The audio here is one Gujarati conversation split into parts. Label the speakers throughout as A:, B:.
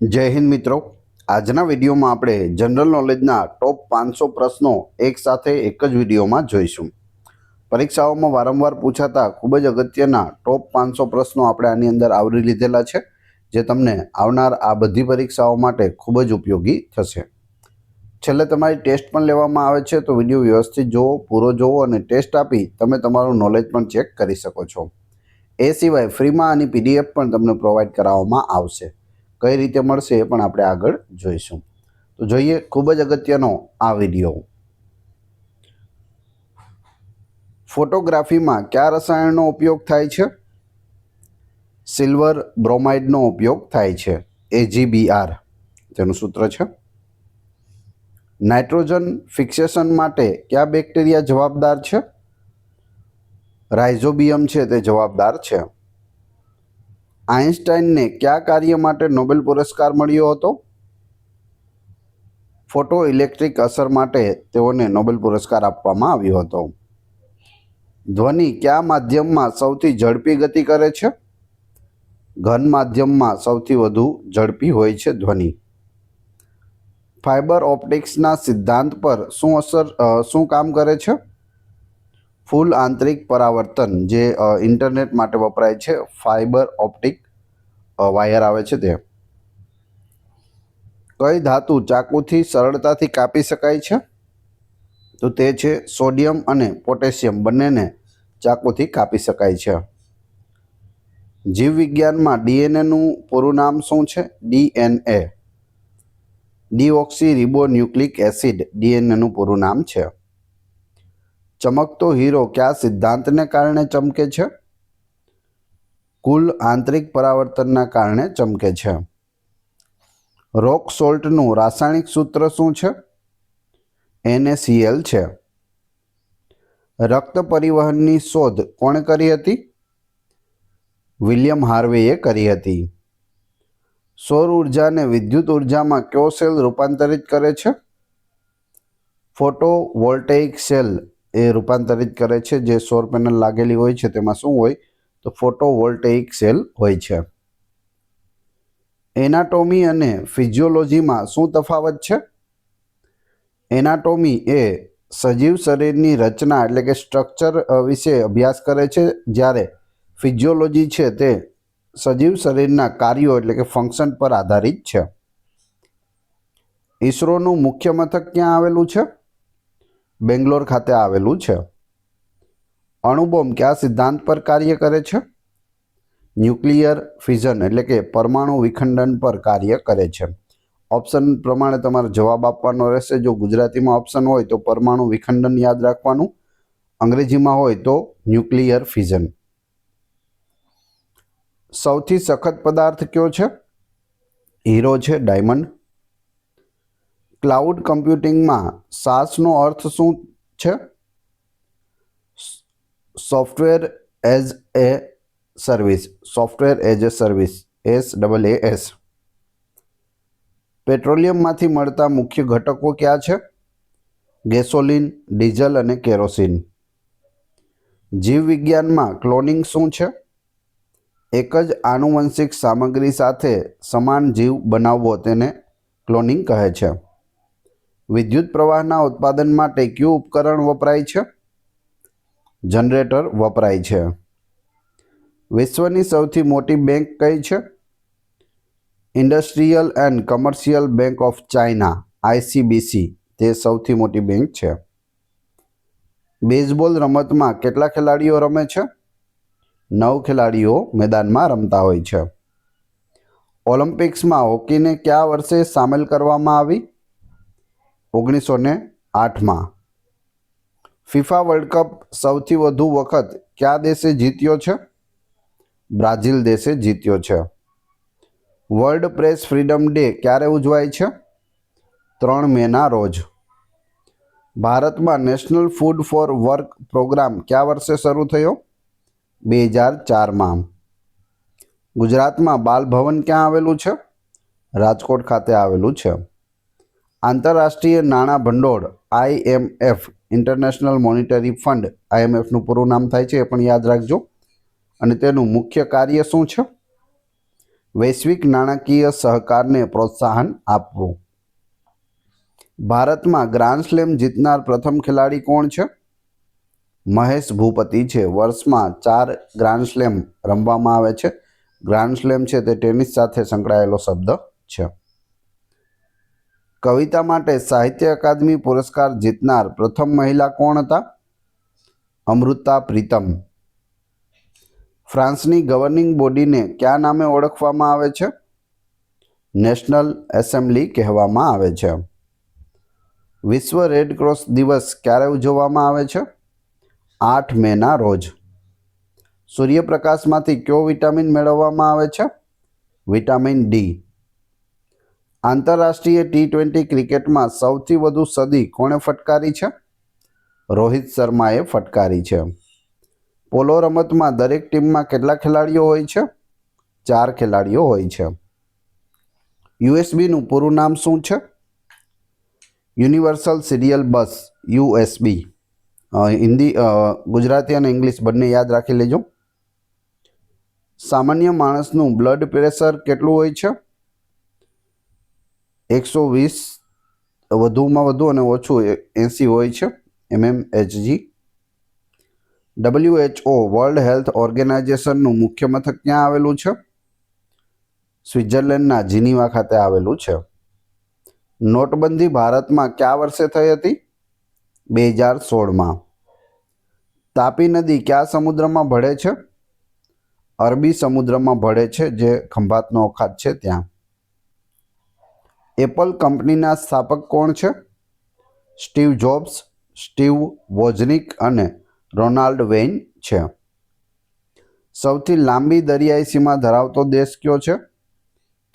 A: જય હિન્દ મિત્રો। આજના વિડીયોમાં આપણે જનરલ નોલેજના ટોપ 500 પ્રશ્નો એક સાથે એક જ વિડીયોમાં જોઈશું। પરીક્ષાઓમાં વારંવાર પૂછાતા ખૂબ જ અગત્યના ટોપ 500 પ્રશ્નો આપણે આની અંદર આવરી લીધેલા છે, જે તમને આવનાર આ બધી પરીક્ષાઓ માટે ખૂબ જ ઉપયોગી થશે। છેલ્લે તમારી ટેસ્ટ પણ લેવામાં આવે છે, તો વિડીયો વ્યવસ્થિત જોવો, પૂરો જોવો અને ટેસ્ટ આપી તમે તમારું નોલેજ પણ ચેક કરી શકો છો। એ સિવાય ફ્રીમાં આની પીડીએફ પણ તમને પ્રોવાઈડ કરાવવામાં આવશે। કઈ રીતે મળશે એ પણ આપણે આગળ જોઈશું। તો જોઈએ ખૂબ જ અગત્યનો આ વિડીયો। ફોટોગ્રાફીમાં કયા રસાયણનો ઉપયોગ થાય છે? સિલ્વર બ્રોમાઇડનો ઉપયોગ થાય છે, AgBr તેનું સૂત્ર છે। નાઇટ્રોજન ફિક્સેશન માટે કયા બેક્ટેરિયા જવાબદાર છે? રાઇઝોબિયમ છે તે જવાબદાર છે। આઇન્સ્ટાઈનને કયા કાર્ય માટે નોબેલ પુરસ્કાર મળ્યો હતો? ફોટો ઇલેક્ટ્રિક અસર માટે તેઓને નોબેલ પુરસ્કાર આપવામાં આવ્યો હતો। ધ્વનિ કયા માધ્યમમાં સૌથી ઝડપી ગતિ કરે છે? ઘન માધ્યમમાં સૌથી વધુ ઝડપી હોય છે ધ્વનિ। ફાઇબર ઓપ્ટિક્સના સિદ્ધાંત પર શું કામ કરે છે? ફૂલ આંતરિક પરાવર્તન, જે ઇન્ટરનેટ માટે વપરાય છે, ફાઇબર ઓપ્ટિક વાયર આવે છે તે। કઈ ધાતુ ચાકુથી સરળતાથી કાપી શકાય છે? તો તે છે સોડિયમ અને પોટેશિયમ, બંનેને ચાકુથી કાપી શકાય છે। જીવવિજ્ઞાનમાં ડીએનએનું પૂરું નામ શું છે? DNA, ડીઓક્સી રિબોન્યુક્લિક એસિડ, ડીએનએનું પૂરું નામ છે। ચમકતો હીરો કયા સિદ્ધાંતને કારણે ચમકે છે? કુલ આંતરિક પરાવર્તનના કારણે ચમકે છે। રોક સોલ્ટનું રાસાયણિક સૂત્ર શું છે? NaCl છે। રક્ત પરિવહનની શોધ કોણે કરી હતી? વિલિયમ હાર્વેએ કરી હતી। સૌર ઉર્જાને વિદ્યુત ઉર્જામાં કયો સેલ રૂપાંતરિત કરે છે? ફોટોવોલ્ટેઇક સેલ એ રૂપાંતરિત કરે છે। જે સૌર પેનલ લાગેલી હોય છે તેમાં શું હોય? તો ફોટોવોલ્ટેઇક સેલ હોય છે। એનાટોમી અને ફિઝિયોલોજીમાં શું તફાવત છે? એનાટોમી એ સજીવ શરીરની રચના એટલે કે સ્ટ્રક્ચર વિશે અભ્યાસ કરે છે, જ્યારે ફિઝિયોલોજી છે તે સજીવ શરીરના કાર્યો એટલે કે ફંક્શન પર આધારિત છે। ઈસરોનું મુખ્ય મથક ક્યાં આવેલું છે? બેંગ્લોર ખાતે આવેલું છે। અણુબોમ્બ કયા સિદ્ધાંત પર કાર્ય કરે છે? ન્યુક્લિયર ફિઝન એટલે કે પરમાણુ વિખંડન પર કાર્ય કરે છે। ઓપ્શન પ્રમાણે તમારે જવાબ આપવાનો રહેશે। જો ગુજરાતીમાં ઓપ્શન હોય તો પરમાણુ વિખંડન યાદ રાખવાનું, અંગ્રેજીમાં હોય તો ન્યુક્લિયર ફિઝન। સૌથી સખત પદાર્થ કયો છે? હીરો છે, ડાયમંડ। ક્લાઉડ કમ્પ્યુટિંગમાં SaaSનો અર્થ શું છે? Software as a service, software as a service, SaaS। પેટ્રોલિયમમાંથી મળતા મુખ્ય ઘટકો કયા છે? ગેસોલિન, ડીઝલ અને કેરોસીન। જીવવિજ્ઞાનમાં ક્લોનિંગ શું છે? એક જ આનુવંશિક સામગ્રી સાથે સમાન જીવ બનાવવો તેને ક્લોનિંગ કહે છે। વિદ્યુત પ્રવાહના ઉત્પાદન માટે કયું ઉપકરણ વપરાય છે? જનરેટર વપરાય છે। વિશ્વની સૌથી મોટી બેંક કઈ છે? Industrial and commercial bank of China, ICBC, તે સૌથી મોટી બેંક છે। બેઝબોલ રમતમાં કેટલા ખેલાડીઓ રમે છે? 9 ખેલાડીઓ મેદાનમાં રમતા હોય છે। ઓલિમ્પિક્સમાં હોકીને કયા વર્ષે સામેલ કરવામાં આવી? 1908માં। ફિફા વર્લ્ડ કપ સૌથી વધુ વખત કયા દેશે જીત્યો છે? બ્રાઝિલ દેશે જીત્યો છે। વર્લ્ડ પ્રેસ ફ્રીડમ ડે ક્યારે ઉજવાય છે? 3 મેના રોજ। ભારતમાં national food for work programme કયા વર્ષે શરૂ થયો? 2004માં। ગુજરાતમાં બાલ ભવન ક્યાં આવેલું છે? રાજકોટ ખાતે આવેલું છે। આંતરરાષ્ટ્રીય નાણાં ભંડોળ IMF, ઇન્ટરનેશનલ મોનિટરી ફંડ, IMFનું પૂરું નામ થાય છે, એ પણ યાદ રાખજો। અને તેનું મુખ્ય કાર્ય શું છે? વૈશ્વિક નાણાકીય સહકારને પ્રોત્સાહન આપવું. ભારતમાં ગ્રાન્ડ સ્લેમ જીતનાર પ્રથમ ખેલાડી કોણ છે? મહેશ ભૂપતિ છે. વર્ષમાં 4 ગ્રાન્ડ સ્લેમ રમવામાં આવે છે. ગ્રાન્ડ સ્લેમ છે તે ટેનિસ સાથે સંકળાયેલો શબ્દ છે. કવિતા માટે સાહિત્ય અકાદમી પુરસ્કાર જીતનાર પ્રથમ મહિલા કોણ હતા? અમૃતા પ્રીતમ. ફ્રાન્સની ગવર્નિંગ બોડીને કયા નામે ઓળખવામાં આવે છે? નેશનલ એસેમ્બલી કહેવામાં આવે છે. વિશ્વ રેડ ક્રોસ દિવસ ક્યારે ઉજવવામાં આવે છે? 8 મેના રોજ. સૂર્યપ્રકાશમાંથી કયો વિટામિન મેળવવામાં આવે છે? Vitamin D. આંતરરાષ્ટ્રીય T20 ક્રિકેટમાં સૌથી વધુ સદી કોણે ફટકારી છે? રોહિત શર્માએ ફટકારી છે. પોલો રમતમાં દરેક ટીમમાં કેટલા ખેલાડીઓ હોય છે? 4 ખેલાડીઓ હોય છે. યુએસબીનું પૂરું નામ શું છે? યુનિવર્સલ સિરિયલ બસ, USB. હિન્દી, ગુજરાતી અને ઇંગ્લિશ બંને યાદ રાખી લેજો. સામાન્ય માણસનું બ્લડ પ્રેશર કેટલું હોય છે? 120 વધુમાં વધુ અને ઓછું 80 હોય છે mmHg. WHO વર્લ્ડ હેલ્થ ઓર્ગેનાઇઝેશનનું મુખ્ય મથક ક્યાં આવેલું છે? સ્વિટ્ઝરલેન્ડના જીનીવા ખાતે આવેલું છે. નોટબંધી ભારતમાં કયા વર્ષે થઈ હતી? 2016માં. તાપી નદી કયા સમુદ્રમાં ભળે છે? અરબી સમુદ્રમાં ભળે છે, જે ખંભાતનો અખાત છે ત્યાં. એપલ કંપનીના સ્થાપક કોણ છે? સ્ટીવ જોબ્સ, સ્ટીવ વોઝનિક અને રોનાલ્ડ વેઇન છે. સૌથી લાંબી દરિયાઈ સીમા ધરાવતો દેશ કયો છે?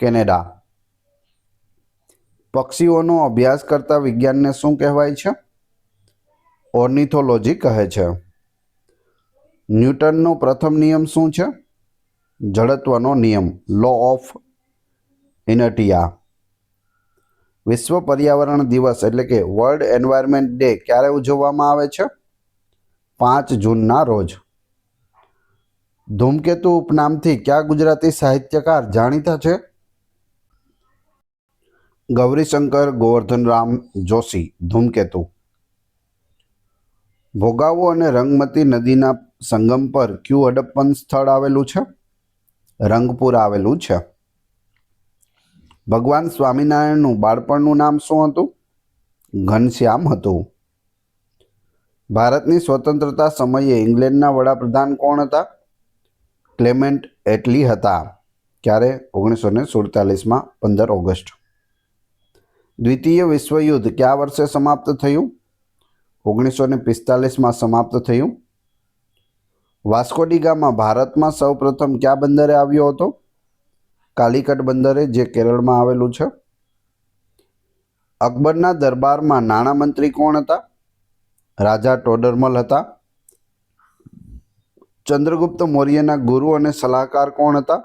A: કેનેડા. પક્ષીઓનો અભ્યાસ કરતા વિજ્ઞાનને શું કહેવાય છે? ઓર્નિથોલોજી કહે છે. ન્યૂટનનો પ્રથમ નિયમ શું છે? જડત્વનો નિયમ, લો ઓફ ઇનર્ટિયા. વિશ્વ પર્યાવરણ દિવસ એટલે કે વર્લ્ડ એન્વાયરમેન્ટ ડે ક્યારે ઉજવવામાં આવે છે? 5 જૂનના રોજ. ધૂમકેતુ ઉપનામથી કયા ગુજરાતી સાહિત્યકાર જાણીતા છે? ગૌરીશંકર ગોવર્ધનરામ જોશી. ધૂમકેતુ. ભોગાવો અને રંગમતી નદીના સંગમ પર કયું હડપ્પન સ્થળ આવેલું છે? રંગપુર આવેલું છે. ભગવાન સ્વામિનારાયણનું બાળપણનું નામ શું હતું? ઘનશ્યામ હતું. ભારતની સ્વતંત્રતા સમયે ઇંગ્લેન્ડના વડાપ્રધાન કોણ હતા? ક્લેમેન્ટ એટલી હતા. ક્યારે? 1947માં 15 ઓગસ્ટ. દ્વિતીય વિશ્વયુદ્ધ કયા વર્ષે સમાપ્ત થયું? 1945માં સમાપ્ત થયું. વાસ્કો ડી ગામા ભારતમાં સૌપ્રથમ કયા બંદરે આવ્યો હતો? કાલિકટ બંદરે, જે કેરળમાં આવેલું છે. અકબરના દરબારમાં નાણામંત્રી કોણ હતા? રાજા ટોડરમલ હતા. ચંદ્રગુપ્ત મૌર્યના ગુરુ અને સલાહકાર કોણ હતા?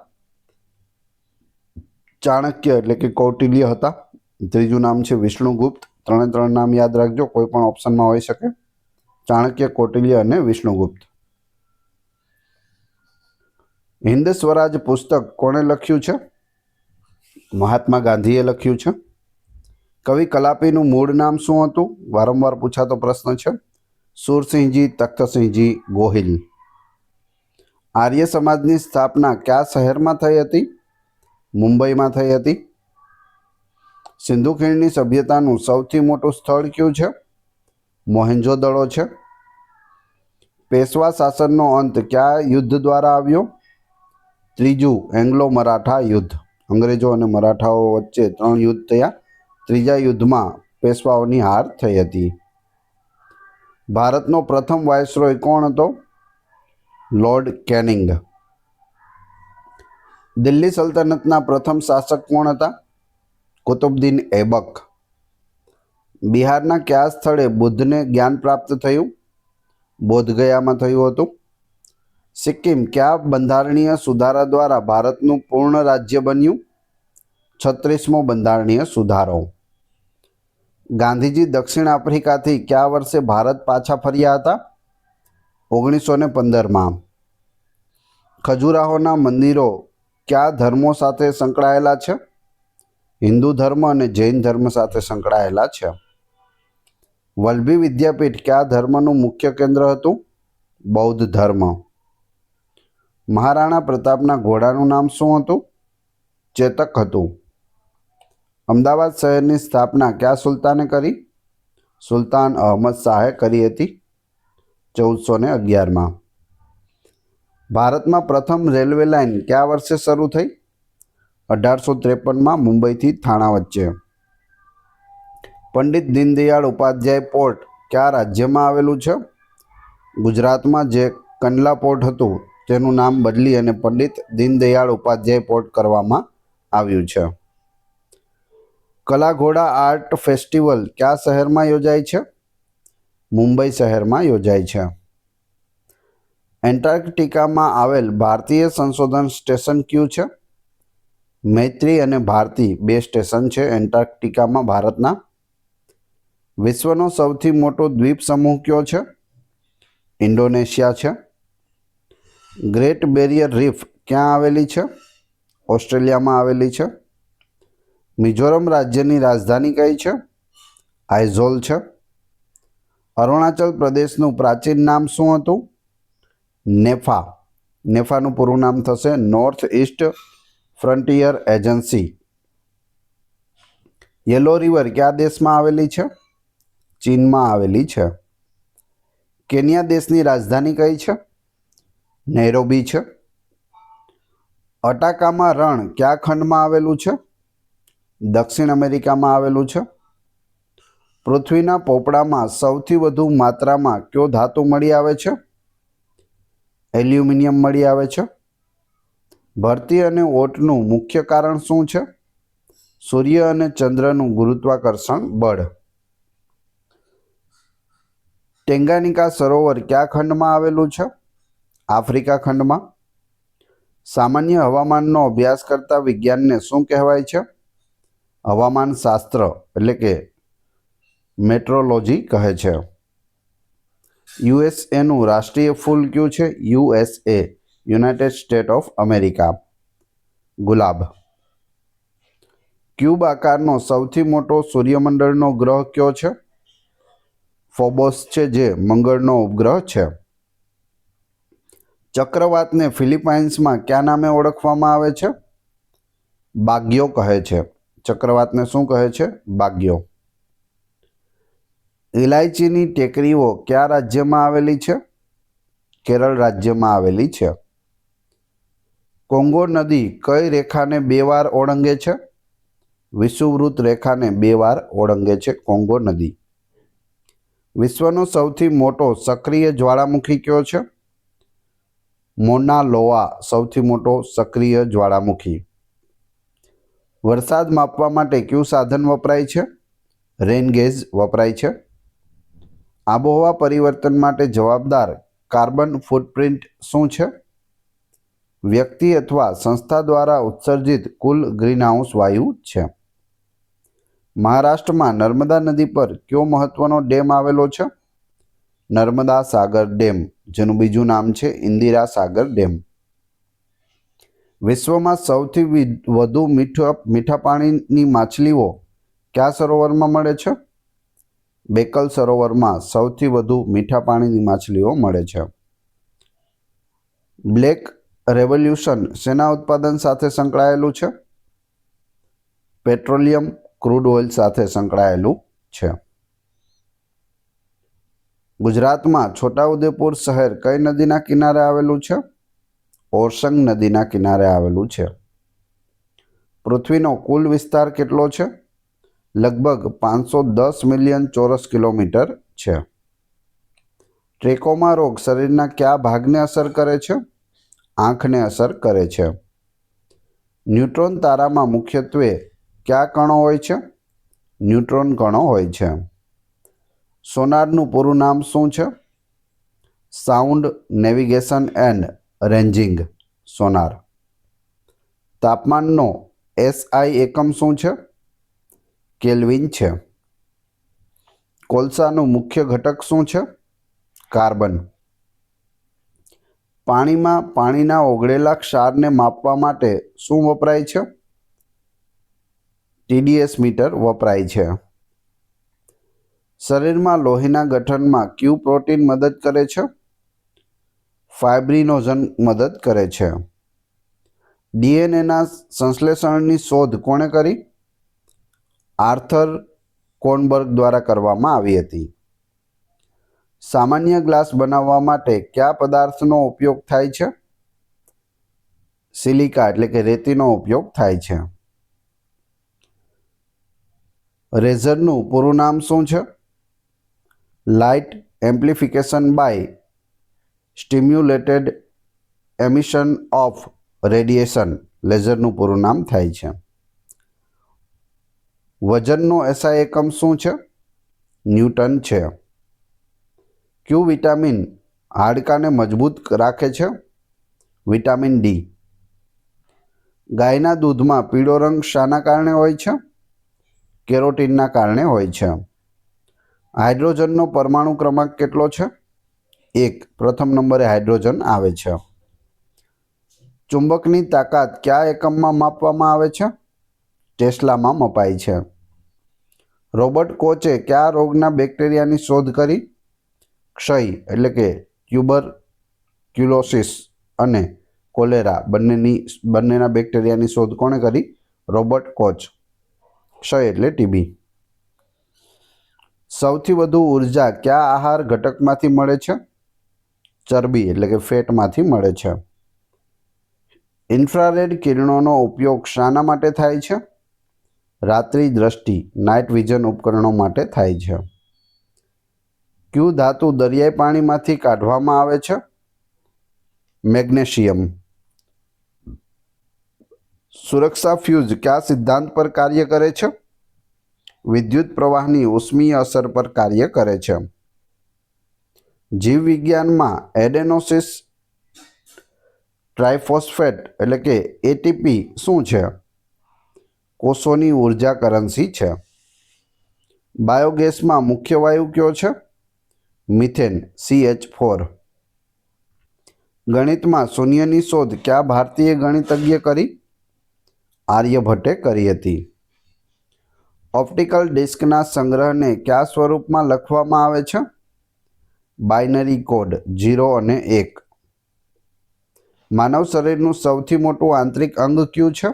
A: ચાણક્ય એટલે કે કૌટિલ્ય હતા. ત્રીજું નામ છે વિષ્ણુગુપ્ત. 3 નામ યાદ રાખજો, કોઈ પણ ઓપ્શનમાં હોઈ શકે. ચાણક્ય, કૌટિલ્ય અને વિષ્ણુગુપ્ત. હિન્દ સ્વરાજ પુસ્તક કોણે લખ્યું છે? મહાત્મા ગાંધીએ લખ્યું છે. કવિ કલાપીનું મૂળ નામ શું હતું? વારંવાર પૂછાતો પ્રશ્ન છે. સુરસિંહજી તખ્તસિંહજી ગોહિલ. આર્ય સમાજની સ્થાપના કયા શહેરમાં થઈ હતી? મુંબઈમાં થઈ હતી. સિંધુ ખીણની સભ્યતાનું સૌથી મોટું સ્થળ કયું છે? મોહેન્જો-દડો છે. પેશવા શાસનનો અંત કયા યુદ્ધ દ્વારા આવ્યો? ત્રીજું એંગ્લો મરાઠા યુદ્ધ. અંગ્રેજો અને મરાઠાઓ વચ્ચે 3 યુદ્ધ થયા. ત્રીજા યુદ્ધમાં પેશવાઓની હાર થઈ હતી. ભારતનો પ્રથમ વાઇસરોય કોણ હતો? Lord canning. દિલ્હી સલ્તનતના પ્રથમ શાસક કોણ હતા? કુતુબુદ્દીન ઐબક. બિહારના કયા સ્થળે બુદ્ધને જ્ઞાન પ્રાપ્ત થયું? બોધગયામાં થયું હતું. સિક્કિમ કયા બંધારણીય સુધારા દ્વારા ભારતનું પૂર્ણ રાજ્ય બન્યું? 36મો બંધારણીય સુધારો. ગાંધીજી દક્ષિણ આફ્રિકાથી કયા વર્ષે ભારત પાછા ફર્યા હતા? 1915માં. ખજુરાહોના મંદિરો કયા ધર્મો સાથે સંકળાયેલા છે? હિન્દુ ધર્મ અને જૈન ધર્મ સાથે સંકળાયેલા છે. વલ્લભી વિદ્યાપીઠ કયા ધર્મનું મુખ્ય કેન્દ્ર હતું? બૌદ્ધ ધર્મ. મહારાણા પ્રતાપના ઘોડાનું નામ શું હતું? ચેતક હતું. અમદાવાદ શહેરની સ્થાપના કયા સુલતાને કરી? સુલતાન અહમદ શાહે કરી હતી 1411માં. ભારતમાં પ્રથમ રેલવે લાઇન કયા વર્ષે શરૂ થઈ? 1853માં મુંબઈથી થાણા વચ્ચે. પંડિત દીનદયાળ ઉપાધ્યાય પોર્ટ કયા રાજ્યમાં આવેલું છે? ગુજરાતમાં. જે કંડલા પોર્ટ હતું તેનું નામ બદલી અને પંડિત દીનદયાળ ઉપાધ્યાય પોર્ટ કરવામાં આવ્યું છે. કલા ઘોડા આર્ટ ફેસ્ટિવલ કયા શહેરમાં યોજાય છે? મુંબઈ શહેરમાં યોજાય છે. એન્ટાર્કટિકામાં આવેલ ભારતીય સંશોધન સ્ટેશન કયું છે? મૈત્રી અને ભારતી 2 સ્ટેશન છે એન્ટાર્કટિકામાં ભારતના. વિશ્વનો સૌથી મોટો દ્વીપ સમૂહ કયો છે? ઇન્ડોનેશિયા છે. ગ્રેટ બેરિયર રીફ ક્યાં આવેલી છે? ઓસ્ટ્રેલિયામાં આવેલી છે. મિઝોરમ રાજ્યની રાજધાની કઈ છે? આઇઝોલ છે. અરુણાચલ પ્રદેશનું પ્રાચીન નામ શું હતું? નેફા. નેફાનું પૂરું નામ થશે north east frontier agency. Yellow river કયા દેશમાં આવેલી છે? ચીનમાં આવેલી છે. કેન્યા દેશની રાજધાની કઈ છે? નૈરોબી છે. અટાકામા રણ કયા ખંડમાં આવેલું છે? દક્ષિણ અમેરિકામાં આવેલું છે. પૃથ્વીના પોપડામાં સૌથી વધુ માત્રામાં કયો ધાતુ મળી આવે છે? એલ્યુમિનિયમ મળી આવે છે. ભરતી અને ઓટનું મુખ્ય કારણ શું છે? સૂર્ય અને ચંદ્રનું ગુરુત્વાકર્ષણ બળ. ટેંગાનિકા સરોવર કયા ખંડમાં આવેલું છે? આફ્રિકા ખંડમાં. સામાન્ય હવામાનનો અભ્યાસ કરતા વિજ્ઞાનને શું કહેવાય છે? હવામાન શાસ્ત્ર એટલે કે મેટ્રોલોજી કહે છે. યુએસએનું રાષ્ટ્રીય ફૂલ કયું છે? USA United state of America. Gulab. Cube આકારનો સૌથી મોટો સૂર્યમંડળનો ગ્રહ કયો છે? ફોબોસ છે જે મંગળનો ઉપગ્રહ છે. ચક્રવાતને ફિલિપાઇન્સમાં કયા નામે ઓળખવામાં આવે છે? બાગ્યો કહે છે. ચક્રવાતને શું કહે છે? બાગ્યો. ઇલાયચીની ટેકરીઓ કયા રાજ્યમાં આવેલી છે? કેરળ રાજ્યમાં આવેલી છે. કોંગો નદી કઈ રેખાને 2 વાર ઓળંગે છે? વિષુવવૃત્ત રેખાને 2 વાર ઓળંગે છે કોંગો નદી. વિશ્વનો સૌથી મોટો સક્રિય જ્વાળામુખી કયો છે? મોના લોઆ સૌથી મોટો સક્રિય જ્વાળામુખી. વરસાદ માપવા માટે કયું સાધન વપરાય છે? રેન ગેજ વપરાય છે. આબોહવા પરિવર્તન માટે જવાબદાર કાર્બન ફૂટપ્રિન્ટ શું છે? વ્યક્તિ અથવા સંસ્થા દ્વારા ઉત્સર્જિત કુલ ગ્રીનહાઉસ વાયુ છે. મહારાષ્ટ્રમાં નર્મદા નદી પર કયો મહત્વનો ડેમ આવેલો છે? નર્મદા સાગર ડેમ, જેનું બીજું નામ છે ઇન્દિરા સાગર ડેમ. વિશ્વમાં સૌથી વધુ મીઠા પાણીની માછલીઓ કયા સરોવરમાં મળે છે? બેકલ સરોવરમાં સૌથી વધુ મીઠા પાણીની માછલીઓ મળે છે. બ્લેક રેવોલ્યુશન શેના ઉત્પાદન સાથે સંકળાયેલું છે? પેટ્રોલિયમ ક્રૂડ ઓઇલ સાથે સંકળાયેલું છે. ગુજરાતમાં છોટાઉદેપુર શહેર કઈ નદીના કિનારે આવેલું છે? ઓરસંગ નદીના કિનારે આવેલું છે. પૃથ્વીનો કુલ વિસ્તાર કેટલો છે? લગભગ 510 મિલિયન ચોરસ કિલોમીટર છે. ટ્રેકોમા રોગ શરીરના કયા ભાગને અસર કરે છે? આંખને અસર કરે છે. ન્યુટ્રોન તારામાં મુખ્યત્વે કયા કણો હોય છે? ન્યુટ્રોન કણો હોય છે. સોનારનું પૂરું નામ શું છે? સાઉન્ડ નેવિગેશન એન્ડ રેન્જિંગ સોનાર. તાપમાનનો એસઆઈ એકમ શું છે? કેલ્વિન છે. કોલસાનું મુખ્ય ઘટક શું છે? કાર્બન. પાણીમાં પાણીના ઓગળેલા ક્ષારને માપવા માટે શું વપરાય છે? TDS મીટર વપરાય છે. શરીરમાં લોહીના ગઠનમાં કયું પ્રોટીન મદદ કરે છે? ફાઇબ્રિનોજન મદદ કરે છે. DNAના સંશ્લેષણની શોધ કોણે કરી? આર્થર કોનબર્ગ દ્વારા કરવામાં આવી હતી. સામાન્ય ગ્લાસ બનાવવા માટે કયા પદાર્થનો ઉપયોગ થાય છે? સિલિકા એટલે કે રેતીનો ઉપયોગ થાય છે. રેઝરનું પૂરું નામ શું છે? Light amplification by stimulated emission of radiation લેઝરનું પૂરું નામ થાય છે. વજનનો SI એકમ શું છે? ન્યૂટન છે. કયું વિટામિન હાડકાને મજબૂત રાખે છે? Vitamin D. ગાયના દૂધમાં પીળો રંગ શાના કારણે હોય છે? કેરોટીનના કારણે હોય છે. હાઇડ્રોજનનો પરમાણુ ક્રમાંક કેટલો છે? 1. પ્રથમ નંબરે હાઇડ્રોજન આવે છે. ચુંબકની તાકાત કયા એકમમાં માપવામાં આવે છે? ટેસ્લામાં મપાય છે. રોબર્ટ કોચે કયા રોગના બેક્ટેરિયાની શોધ કરી? ક્ષય એટલે કે ટ્યુબરક્યુલોસિસ અને કોલેરા બંનેના બેક્ટેરિયાની શોધ કોણે કરી? Robert Koch. ક્ષય એટલે TB. સૌથી વધુ ઉર્જા કયા આહાર ઘટકમાંથી મળે છે? ચરબી એટલે કે ફેટમાંથી મળે છે. ઇન્ફ્રારેડ કિરણોનો ઉપયોગ શાના માટે થાય છે? રાત્રિ દ્રષ્ટિ નાઇટ વિઝન ઉપકરણો માટે થાય છે. કયું ધાતુ દરિયાઈ પાણીમાંથી કાઢવામાં આવે છે? મેગ્નેશિયમ. સુરક્ષા ફ્યુઝ કયા સિદ્ધાંત પર કાર્ય કરે છે? વિદ્યુત પ્રવાહની ઉષ્મીય અસર પર કાર્ય કરે છે. જીવવિજ્ઞાનમાં એડેનોસિસ ટ્રાઇફોસ્ફેટ એટલે કે ATP શું છે? કોષોની ઉર્જા કરન્સી છે. બાયોગેસમાં મુખ્ય વાયુ કયો છે? Methane CH4. ગણિતમાં શૂન્યની શોધ કયા ભારતીય ગણિતજ્ઞે કરી? આર્યભટ્ટે કરી હતી. ઓપ્ટિકલ ડિસ્કના સંગ્રહને કયા સ્વરૂપમાં લખવામાં આવે છે? બાઇનરી કોડ 0 અને 1. માનવ શરીરનું સૌથી મોટું આંતરિક અંગ કયું છે?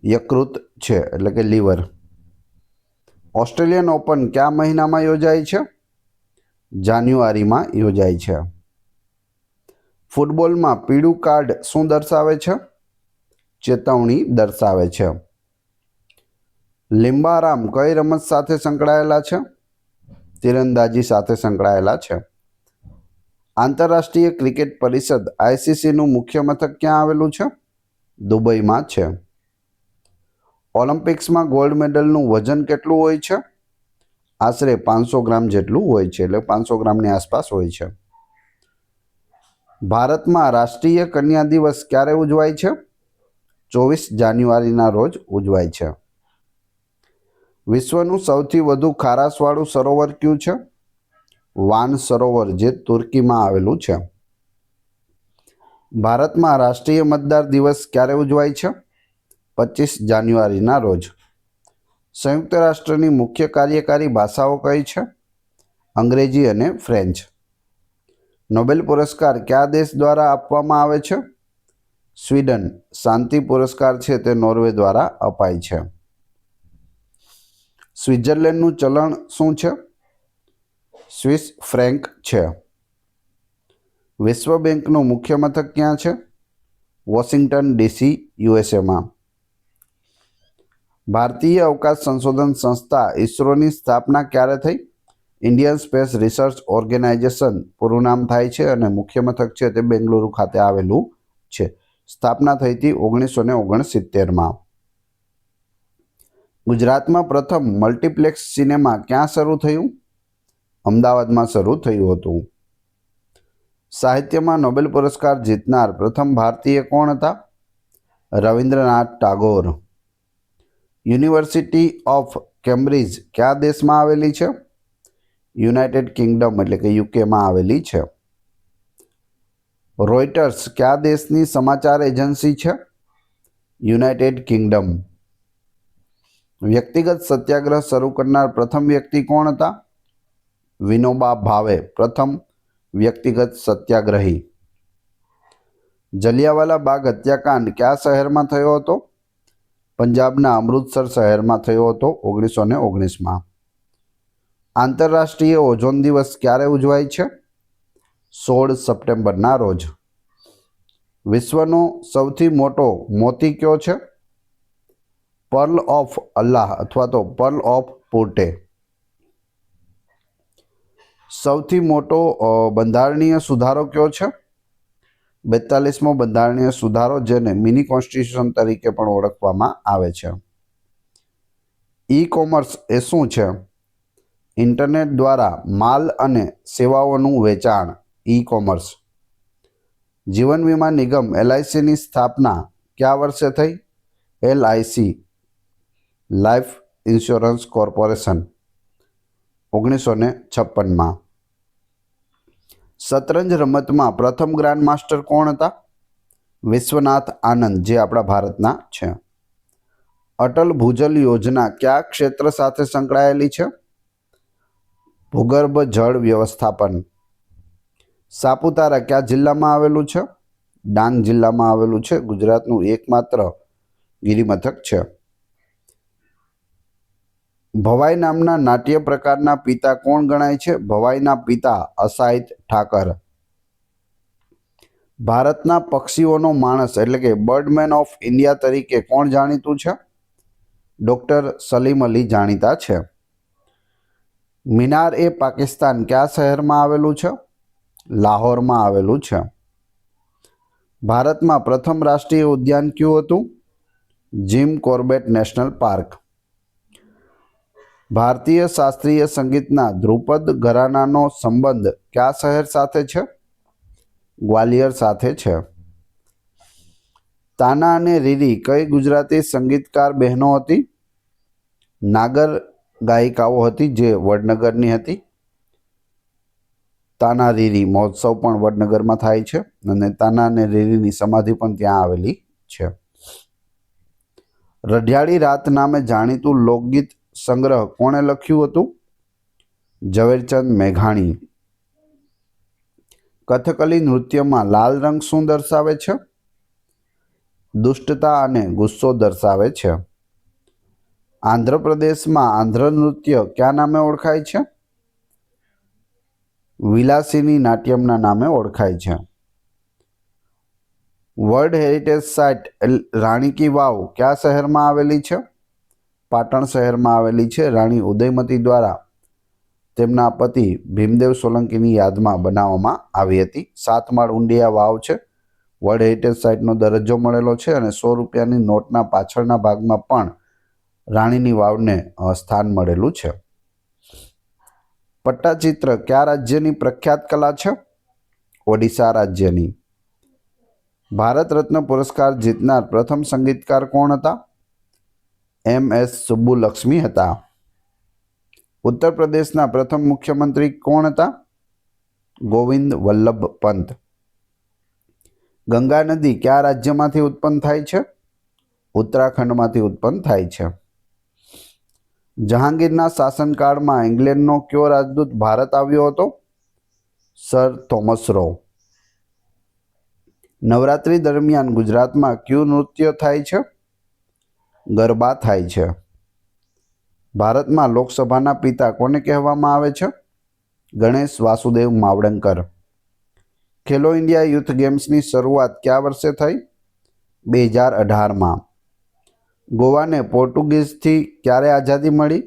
A: યકૃત છે એટલે કે લીવર. ઓસ્ટ્રેલિયન ઓપન કયા મહિનામાં યોજાય છે? જાન્યુઆરીમાં યોજાય છે. ફૂટબોલમાં પીળું કાર્ડ શું દર્શાવે છે? ચેતવણી દર્શાવે છે. લિંબારામ કઈ રમત સાથે સંકળાયેલા છે? તીરંદાજી સાથે સંકળાયેલા છે. આંતરરાષ્ટ્રીય ક્રિકેટ પરિષદ ICCનું મુખ્ય મથક ક્યાં આવેલું છે? દુબઈમાં છે. ઓલિમ્પિક્સમાં ગોલ્ડ મેડલનું વજન કેટલું હોય છે? આશરે 500 ગ્રામ જેટલું હોય છે એટલે 500 ગ્રામની આસપાસ હોય છે. ભારતમાં રાષ્ટ્રીય કન્યા દિવસ ક્યારે ઉજવાય છે? 24 જાન્યુઆરીના રોજ ઉજવાય છે. વિશ્વનું સૌથી વધુ ખારાશવાળું સરોવર કયું છે? વાન સરોવર જે તુર્કીમાં આવેલું છે. ભારતમાં રાષ્ટ્રીય મતદાર દિવસ ક્યારે ઉજવાય છે? 25 જાન્યુઆરીના રોજ. સંયુક્ત રાષ્ટ્રની મુખ્ય કાર્યકારી ભાષાઓ કઈ છે? અંગ્રેજી અને ફ્રેન્ચ. નોબેલ પુરસ્કાર કયા દેશ દ્વારા આપવામાં આવે છે? સ્વીડન. શાંતિ પુરસ્કાર છે તે નોર્વે દ્વારા અપાય છે. સ્વિટ્ઝરલેન્ડનું ચલણ શું છે? સ્વિસ ફ્રેન્ક છે. વિશ્વ બેંકનું મુખ્ય મથક ક્યાં છે? Washington DC USAમાં. ભારતીય અવકાશ સંશોધન સંસ્થા ISROની સ્થાપના ક્યારે થઈ? ઇન્ડિયન સ્પેસ રિસર્ચ ઓર્ગેનાઇઝેશન પૂરું નામ થાય છે અને મુખ્ય મથક છે તે બેંગલુરુ ખાતે આવેલું છે. સ્થાપના થઈ હતી 1969માં. ગુજરાતમાં પ્રથમ મલ્ટીપ્લેક્સ સિનેમા ક્યાં શરૂ થયું? અમદાવાદમાં શરૂ થયું હતું. સાહિત્યમાં નોબેલ પુરસ્કાર જીતનાર પ્રથમ ભારતીય કોણ હતા? Rabindranath Tagore. University of Cambridge કયા દેશમાં આવેલી છે? યુનાઇટેડ કિંગડમ એટલે કે UKમાં આવેલી છે. રોયટર્સ કયા દેશની સમાચાર એજન્સી છે? United Kingdom. વ્યક્તિગત સત્યાગ્રહ શરૂ કરનાર પ્રથમ વ્યક્તિ કોણ હતા? વિનોબા ભાવે પ્રથમ વ્યક્તિગત સત્યાગ્રહી. જલિયાવાલા બાગ હત્યાકાંડ કયા શહેરમાં થયો હતો? પંજાબના અમૃતસર શહેરમાં થયો હતો 1919માં. આંતરરાષ્ટ્રીય ઓઝોન દિવસ ક્યારે ઉજવાય છે? 16 સપ્ટેમ્બરના રોજ. વિશ્વનો સૌથી મોટો મોતી કયો છે? પર્લ ઓફ અલ્લાહ અથવા તો પર્લ ઓફ પોર્ટે. સૌથી મોટો બંધારણીય સુધારો કયો છે? 42મો બંધારણીય સુધારો, જેને મિની કોન્સ્ટિટ્યુશન તરીકે પણ ઓળખવામાં આવે છે. ઈ કોમર્સ એ શું છે? ઇન્ટરનેટ દ્વારા માલ અને સેવાઓનું વેચાણ. E commerce. જીવન વીમા નિગમ LICની સ્થાપના કયા વર્ષે થઈ? LIC લાઈફ ઇન્સ્યોરન્સ કોર્પોરેશન 1956માં. શતરંજ રમતમાં પ્રથમ ગ્રાન્ડ માસ્ટર કોણ હતા? વિશ્વનાથ આનંદ, જે આપણા ભારતના છે. અટલ ભૂજલ યોજના કયા ક્ષેત્ર સાથે સંકળાયેલી છે? ભૂગર્ભ જળ વ્યવસ્થાપન. સાપુતારા કયા જિલ્લામાં આવેલું છે? ડાંગ જિલ્લામાં આવેલું છે. ગુજરાતનું એકમાત્ર ગિરિમથક છે. ભવાઈ નામના નાટ્ય પ્રકારના પિતા કોણ ગણાય છે? ભવાઈના પિતા અસાહિત ઠાકર. ભારતના પક્ષીઓનો માણસ એટલે કે બર્ડમેન ઓફ ઇન્ડિયા તરીકે કોણ જાણીતું છે? ડૉક્ટર સલીમ અલી જાણીતા છે. મિનાર એ પાકિસ્તાન કયા શહેરમાં આવેલું છે? લાહોરમાં આવેલું છે. ભારતમાં પ્રથમ રાષ્ટ્રીય ઉદ્યાન કયું હતું? Jim Corbett national park. ભારતીય શાસ્ત્રીય સંગીતના ધ્રુપદ ઘરાનાનો સંબંધ કયા શહેર સાથે છે? ગ્વાલિયર સાથે છે. તાના અને રીરી કઈ ગુજરાતી સંગીતકાર બહેનો હતી? નાગર ગાયિકાઓ હતી, જે વડનગરની હતી. તાના રીરી મહોત્સવ પણ વડનગરમાં થાય છે અને તાના અને રીરીની સમાધિ પણ ત્યાં આવેલી છે. રઢિયાળી રાત નામે જાણીતું લોકગીત સંગ્રહ કોણે લખ્યું હતું? ઝવેરચંદ મેઘાણી. કથકલી નૃત્યમાં લાલ રંગ શું દર્શાવે છે? દુષ્ટતા અને ગુસ્સો દર્શાવે છે. આંધ્રપ્રદેશમાં આંધ્ર નૃત્ય કયા નામે ઓળખાય છે? વિલાસિની નાટ્યમના નામે ઓળખાય છે. World heritage site Rani ki Vav કયા શહેરમાં આવેલી છે? પાટણ શહેરમાં આવેલી છે. રાણી ઉદયમતી દ્વારા તેમના પતિ ભીમદેવ સોલંકીની યાદમાં બનાવવામાં આવી હતી. 7 માળ ઊંડી આ વાવ છે. વર્લ્ડ હેરિટેજ સાઇટનો દરજ્જો મળેલો છે અને 100 રૂપિયાની નોટના પાછળના ભાગમાં પણ રાણીની વાવને સ્થાન મળેલું છે. પટ્ટાચિત્ર કયા રાજ્યની પ્રખ્યાત કલા છે? ઓડિશા રાજ્યની. ભારત રત્ન પુરસ્કાર જીતનાર પ્રથમ સંગીતકાર કોણ હતા? MS સુબ્બુલક્ષ્મી હતા. ઉત્તર પ્રદેશના પ્રથમ મુખ્યમંત્રી કોણ હતા? ગોવિંદ વલ્લભ પંત. ગંગા નદી કયા રાજ્યમાંથી ઉત્પન્ન થાય છે? ઉત્તરાખંડમાંથી ઉત્પન્ન થાય છે. જહાંગીરના શાસનકાળમાં ઇંગ્લેન્ડનો કયો રાજદૂત ભારત આવ્યો હતો? Sir Thomas row. નવરાત્રી દરમિયાન ગુજરાતમાં કયું નૃત્ય થાય છે? ગરબા થાય છે. ભારતમાં લોકસભાના પિતા કોને કહેવામાં આવે છે? ગણેશ વાસુદેવ માવડંકર. ખેલો ઇન્ડિયા યુથ ગેમ્સની શરૂઆત કયા વર્ષે થઈ? 2018માં. ગોવાને પોર્ટુગીઝથી ક્યારે આઝાદી મળી?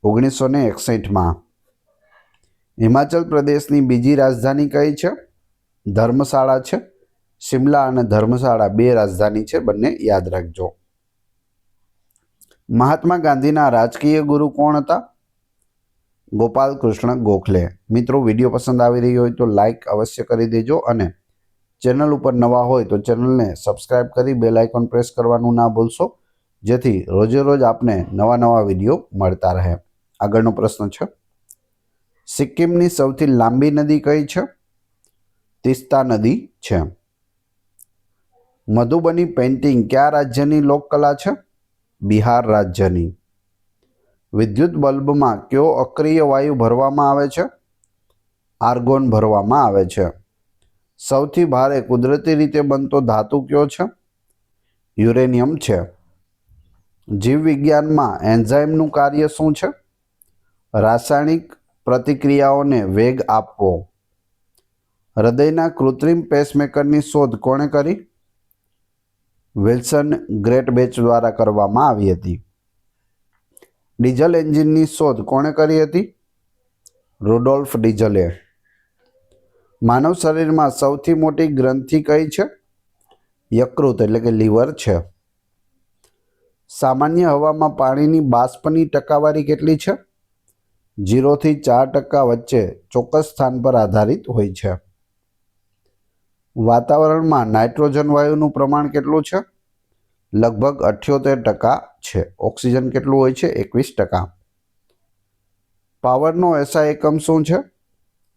A: 1961માં. હિમાચલ પ્રદેશની બીજી રાજધાની કઈ છે? ધર્મશાળા છે. શિમલા અને ધર્મશાળા 2 રાજધાની છે, બંને યાદ રાખજો. મહાત્મા ગાંધીના રાજકીય ગુરુ કોણ હતા? ગોપાલ કૃષ્ણ ગોખલે. મિત્રો, વિડીયો પસંદ આવી રહ્યો હોય તો લાઈક અવશ્ય કરી દેજો અને ચેનલ ઉપર નવા હોય તો ચેનલને સબસ્ક્રાઈબ કરી બેલ આઇકોન પ્રેસ કરવાનું ના ભૂલશો, જેથી રોજે રોજ આપને નવા વિડીયો મળતા રહે. આગળનો પ્રશ્ન છે, સિક્કિમની સૌથી લાંબી નદી કઈ છે? તીસ્તા નદી છે. મધુબની પેઇન્ટિંગ કયા રાજ્યની લોકકલા છે? બિહાર રાજ્યની. વિદ્યુત બલ્બમાં કયો અક્રિય વાયુ ભરવામાં આવે છે? આર્ગોન ભરવામાં આવે છે. સૌથી ભારે કુદરતી રીતે બનતો ધાતુ કયો છે? યુરેનિયમ છે. જીવવિજ્ઞાનમાં એન્ઝાઇમનું કાર્ય શું છે? રાસાયણિક પ્રતિક્રિયાઓને વેગ આપવો. હૃદયના કૃત્રિમ પેસમેકરની શોધ કોણે કરી? વિલ્સન ગ્રેટબેચ દ્વારા કરવામાં આવી હતી. ડીઝલ એન્જિનની શોધ કોણે કરી હતી? રુડોલ્ફ ડીઝલે. માનવ શરીરમાં સૌથી મોટી ગ્રંથિ કઈ છે? યકૃત એટલે કે લીવર છે. સામાન્ય હવામાં પાણીની બાષ્પની ટકાવારી કેટલી છે? 0 થી 4% વચ્ચે ચોક્કસ સ્થાન પર આધારિત હોય છે. વાતાવરણમાં નાઇટ્રોજન વાયુનું પ્રમાણ કેટલું છે? લગભગ 78% છે. ઓક્સિજન કેટલું હોય છે? 21%. પાવરનો એસઆઈ એકમ શું છે?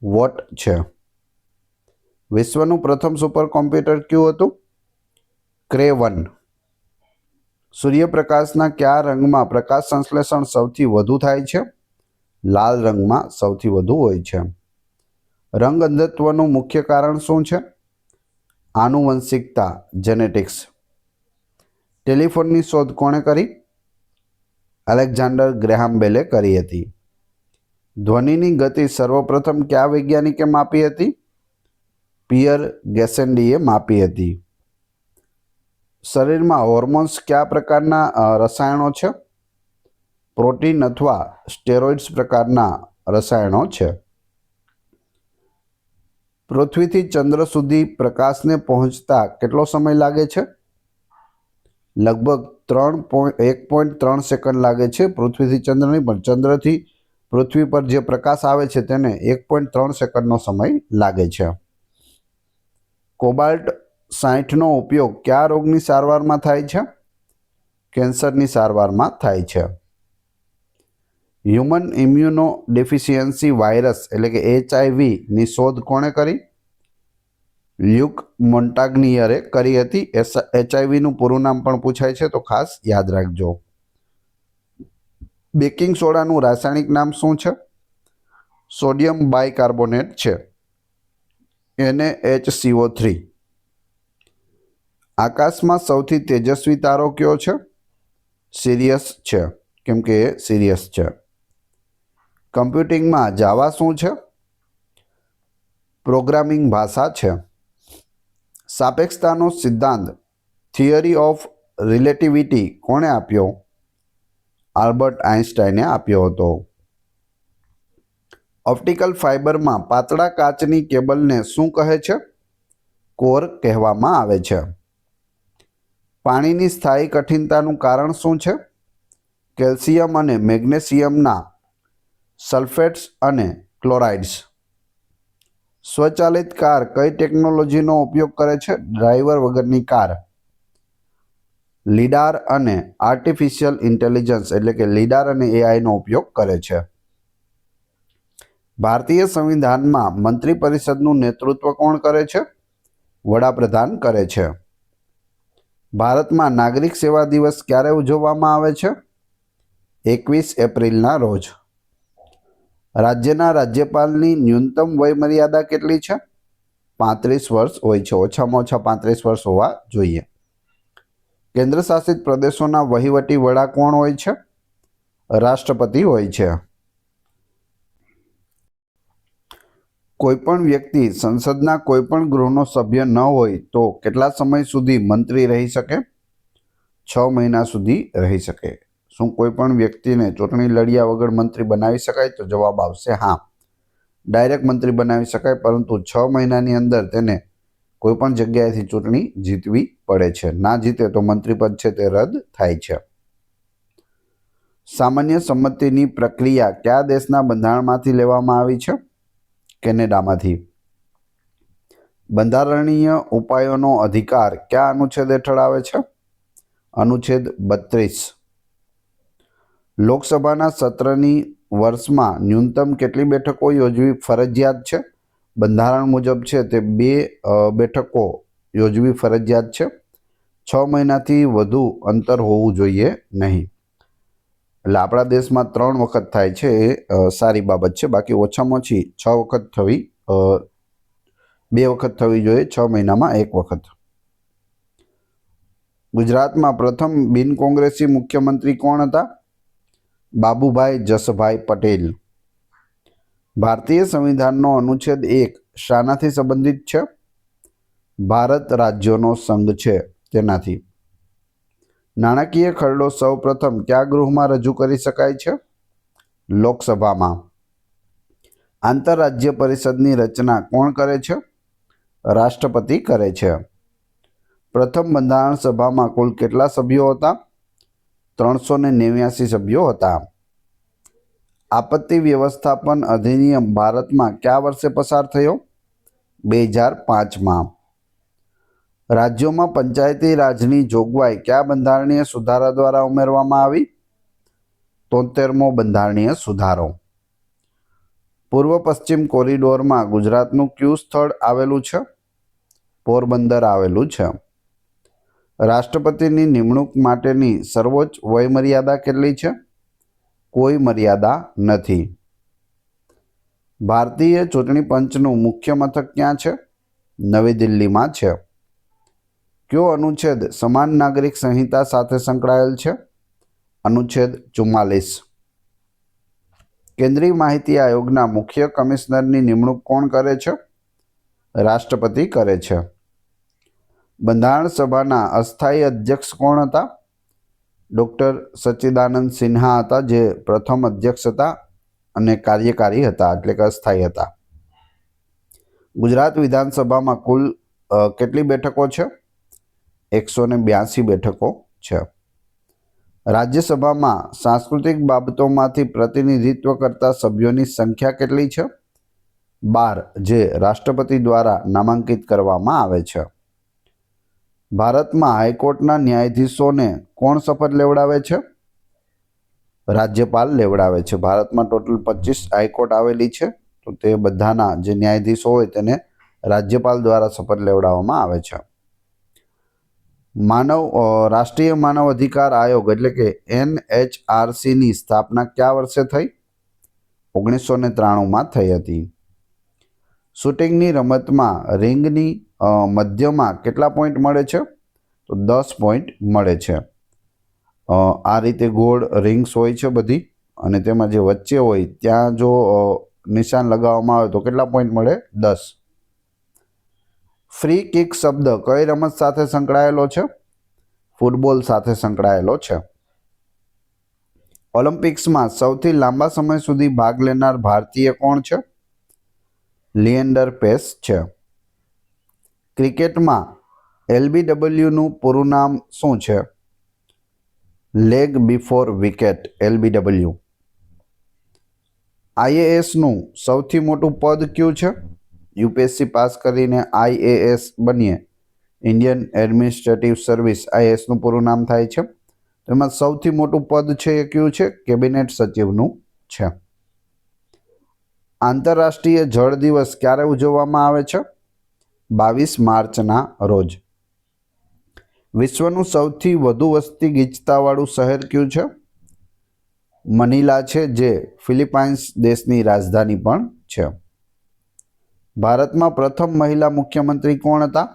A: વોટ છે. વિશ્વનું પ્રથમ સુપર કોમ્પ્યુટર કયું હતું? ક્રે 1. સૂર્યપ્રકાશના કયા રંગમાં પ્રકાશ સંશ્લેષણ સૌથી વધુ થાય છે? લાલ રંગમાં સૌથી વધુ હોય છે. રંગ અંધત્વનું મુખ્ય કારણ શું છે? આનુવંશિકતા, જેનેટિક્સ. ટેલિફોનની શોધ કોણે કરી? અલેક્ઝાન્ડર ગ્રેહામ બેલે કરી હતી. ધ્વનિની ગતિ સર્વપ્રથમ કયા વૈજ્ઞાનિકે માપી હતી? પિયર ગેસેન્ડીએ માપી હતી. શરીરમાં હોર્મોન્સ કયા પ્રકારના રસાયણો છે? પ્રોટીન અથવા સ્ટેરોઇડ્સ પ્રકારના રસાયણો છે. પૃથ્વીથી ચંદ્ર સુધી પ્રકાશને પહોંચતા કેટલો સમય લાગે છે? લગભગ 1.3 સેકન્ડ લાગે છે. પૃથ્વીથી ચંદ્ર નહીં પણ ચંદ્રથી પૃથ્વી પર જે પ્રકાશ આવે છે તેને 1.3 સેકન્ડનો સમય લાગે છે. કોબાલ્ટ 60નો ઉપયોગ કયા રોગની સારવારમાં થાય છે? કેન્સરની સારવારમાં થાય છે. હ્યુમન ઇમ્યુનો ડેફિશિયન્સી વાયરસ એટલે કે HIV ની શોધ કોણે કરી? લ્યુક મોન્ટાગ્નિયરે કરી હતી. HIV પૂરું નામ પણ પૂછાય છે તો ખાસ યાદ રાખજો. બેકિંગ સોડાનું રાસાયણિક નામ શું છે? સોડિયમ બાયકાર્બોનેટ છે. NaHCO3. આકાશમાં સૌથી તેજસ્વી તારો કયો છે? સિરિયસ છે, કેમ કે એ સિરિયસ છે. કમ્પ્યુટિંગમાં જાવા શું છે? પ્રોગ્રામિંગ ભાષા છે. સાપેક્ષતાનો સિદ્ધાંત થિયરી ઓફ રિલેટિવિટી કોણે આપ્યો? આલ્બર્ટ આઇન્સ્ટાઈને આપ્યો હતો. ઓપ્ટિકલ ફાઇબરમાં પાતળા કાચની કેબલને શું કહે છે? કોર કહેવામાં આવે છે. પાણીની સ્થાયી કઠિનતાનું કારણ શું છે? કેલ્શિયમ અને મેગ્નેશિયમના સલ્ફેટ્સ અને ક્લોરાઇડ્સ. સ્વચાલિત કાર કઈ ટેકનોલોજીનો ઉપયોગ કરે છે? ડ્રાઈવર વગરની કાર. લીડાર અને આર્ટિફિશિયલ ઇન્ટેલિજન્સ એટલે કે લીડાર અને એઆઈનો ઉપયોગ કરે છે. ભારતીય સંવિધાનમાં મંત્રી પરિષદનું નેતૃત્વ કોણ કરે છે? વડાપ્રધાન કરે છે. ભારતમાં નાગરિક સેવા દિવસ ક્યારે ઉજવવામાં આવે છે? 21 એપ્રિલના રોજ. રાજ્યના રાજ્યપાલની ન્યૂનતમ વય મર્યાદા કેટલી છે? 35 વર્ષ હોય છે. ઓછામાં ઓછા 35 વર્ષ હોવા જોઈએ. કેન્દ્ર શાસિત પ્રદેશોના વહીવટી વડા કોણ હોય છે? રાષ્ટ્રપતિ હોય છે. કોઈપણ વ્યક્તિ સંસદના કોઈપણ ગૃહનો સભ્ય ન હોય તો કેટલા સમય સુધી મંત્રી રહી શકે? 6 મહિના સુધી રહી શકે. શું કોઈપણ વ્યક્તિને ચૂંટણી લડ્યા વગર મંત્રી બનાવી શકાય? તો જવાબ આવશે હા. ડાયરેક્ટ મંત્રી બનાવી શકાય, પરંતુ 6 મહિનાની અંદર તેને કોઈપણ જગ્યાએથી ચૂંટણી જીતવી પડે છે. ના જીતે તો મંત્રીપદ છે તે રદ થાય છે. સામાન્ય સંમતિની પ્રક્રિયા કયા દેશના બંધારણમાંથી લેવામાં આવી છે? કેનેડામાંથી. બંધારણીય ઉપાયોનો અધિકાર કયા અનુચ્છેદ હેઠળ આવે છે? અનુચ્છેદ 32. લોકસભાના સત્રની વર્ષમાં ન્યૂનતમ કેટલી બેઠકો યોજવી ફરજિયાત છે? બંધારણ મુજબ છે તે 2 બેઠકો યોજવી ફરજિયાત છે. 6 મહિનાથી વધુ અંતર હોવું જોઈએ નહીં. એટલે આપણા દેશમાં 3 વખત થાય છે એ સારી બાબત છે. બાકી ઓછામાં ઓછી 2 વખત થવી જોઈએ, 6 મહિનામાં 1 વખત. ગુજરાતમાં પ્રથમ બિન કોંગ્રેસી મુખ્યમંત્રી કોણ હતા? બાબુભાઈ જસભાઈ પટેલ. ભારતીય સંવિધાનનો અનુચ્છેદ 1 શાનાથી સંબંધિત છે? ભારત રાજ્યોનો સંઘ છે તેનાથી. નાણાકીય ખરડો સૌ પ્રથમ કયા ગૃહમાં રજૂ કરી શકાય છે? લોકસભામાં. આંતરરાજ્ય પરિષદની રચના કોણ કરે છે? રાષ્ટ્રપતિ કરે છે. પ્રથમ બંધારણ સભામાં કુલ કેટલા સભ્યો હતા? 389 સભ્યો હતા. આપત્તિ વ્યવસ્થાપન અધિનિયમ ભારતમાં કયા વર્ષે પસાર થયો? 2005માં. રાજ્યોમાં પંચાયતી રાજની જોગવાઈ કયા બંધારણીય સુધારા દ્વારા ઉમેરવામાં આવી? 73મો બંધારણીય સુધારો. પૂર્વ પશ્ચિમ કોરિડોરમાં ગુજરાતનું કયું સ્થળ આવેલું છે? પોરબંદર આવેલું છે. રાષ્ટ્રપતિની નિમણૂક માટેની સર્વોચ્ચ વયમર્યાદા કેટલી છે? કોઈ મર્યાદા નથી. ભારતીય ચૂંટણી પંચનું મુખ્ય મથક ક્યાં છે? નવી દિલ્હીમાં છે. કયો અનુચ્છેદ સમાન નાગરિક સંહિતા સાથે સંકળાયેલ છે? અનુચ્છેદ 44. કેન્દ્રીય માહિતી આયોગના મુખ્ય કમિશનરની નિમણૂક કોણ કરે છે? રાષ્ટ્રપતિ કરે છે. બંધારણ સભાના અસ્થાયી અધ્યક્ષ કોણ હતા? ડૉક્ટર સચ્ચિદાનંદ સિન્હા હતા, જે પ્રથમ અધ્યક્ષ હતા અને કાર્યકારી હતા, એટલે કે અસ્થાયી હતા. ગુજરાત વિધાનસભામાં કુલ કેટલી બેઠકો છે? 182 બેઠકો છે. રાજ્યસભામાં સાંસ્કૃતિક બાબતોમાંથી પ્રતિનિધિત્વ કરતા સભ્યોની સંખ્યા કેટલી છે? 12, જે રાષ્ટ્રપતિ દ્વારા નામાંકિત કરવામાં આવે છે. ભારતમાં હાઈકોર્ટના ન્યાયાધીશોને કોણ શપથ લેવડાવે છે? રાજ્યપાલ લેવડાવે છે. ભારતમાં ટોટલ 25 હાઈકોર્ટ આવેલી છે, તો તે બધાના જે ન્યાયાધીશો હોય તેને રાજ્યપાલ દ્વારા શપથ લેવડાવવામાં આવે છે. રાષ્ટ્રીય માનવ અધિકાર આયોગ એટલે કે NHRCની સ્થાપના કયા વર્ષે થઈ? 1993માં થઈ હતી. શૂટિંગની રમતમાં રિંગની મધ્યમાં કેટલા પોઈન્ટ મળે છે? તો 10 પોઈન્ટ મળે છે. આ રીતે ગોળ રિંગ્સ હોય છે બધી, અને તેમાં જે વચ્ચે હોય ત્યાં જો નિશાન લગાવવામાં આવે તો કેટલા પોઈન્ટ મળે? 10. ફ્રી કિક શબ્દ કઈ રમત સાથે સંકળાયેલો છે? ફૂટબોલ સાથે સંકળાયેલો છે. ઓલિમ્પિક્સમાં સૌથી લાંબા સમય સુધી ભાગ લેનાર ભારતીય કોણ છે? લિએન્ડર પેસ છે. ક્રિકેટમાં LBWનું પૂરું નામ શું છે? Leg before wicket, LBW. IASનું સૌથી મોટું પદ કયું છે? UPSC પાસ કરીને IAS બનીએ, ઇન્ડિયન એડમિનિસ્ટ્રેટિવ સર્વિસ, IASનું પૂરું નામ થાય છે. તેમાં સૌથી મોટું પદ છે એ કયું છે? કેબિનેટ સચિવનું છે. આંતરરાષ્ટ્રીય જળ દિવસ ક્યારે ઉજવવામાં આવે છે? 22 માર્ચના રોજ. વિશ્વનું સૌથી વધુ વસ્તી ગીચતાવાળું શહેર કયું છે? મનીલા છે, જે ફિલિપાઇન્સ દેશની રાજધાની પણ છે. ભારતમાં પ્રથમ મહિલા મુખ્યમંત્રી કોણ હતા?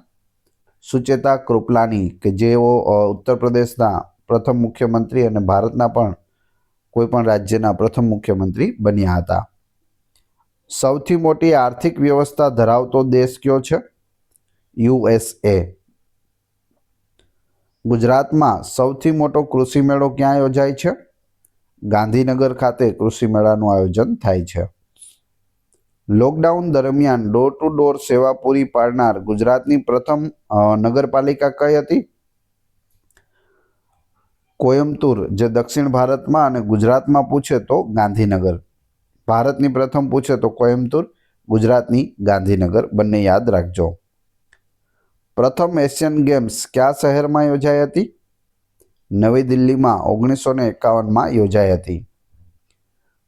A: સુચેતા કૃપલાની, કે જેઓ ઉત્તર પ્રદેશના પ્રથમ મુખ્યમંત્રી અને ભારતના પણ કોઈ પણ રાજ્યના પ્રથમ મુખ્યમંત્રી બન્યા હતા. સૌથી મોટી આર્થિક વ્યવસ્થા ધરાવતો દેશ કયો છે? USA. ગુજરાતમાં સૌથી મોટો કૃષિ મેળો ક્યાં યોજાય છે? ગાંધીનગર ખાતે કૃષિ મેળાનું આયોજન થાય છે. લોકડાઉન દરમિયાન ડોર ટુ ડોર સેવા પૂરી પાડનાર ગુજરાતની પ્રથમ નગરપાલિકા કઈ હતી? કોયમ્બતુર, જે દક્ષિણ ભારતમાં અને ગુજરાતમાં પૂછે તો ગાંધીનગર. ભારતની પ્રથમ પૂછે તો કોયમ્બતુર, ગુજરાતની ગાંધીનગર, બંને યાદ રાખજો. પ્રથમ એશિયન ગેમ્સ કયા શહેરમાં યોજાઈ હતી? નવી દિલ્હીમાં 1951માં યોજાઈ હતી.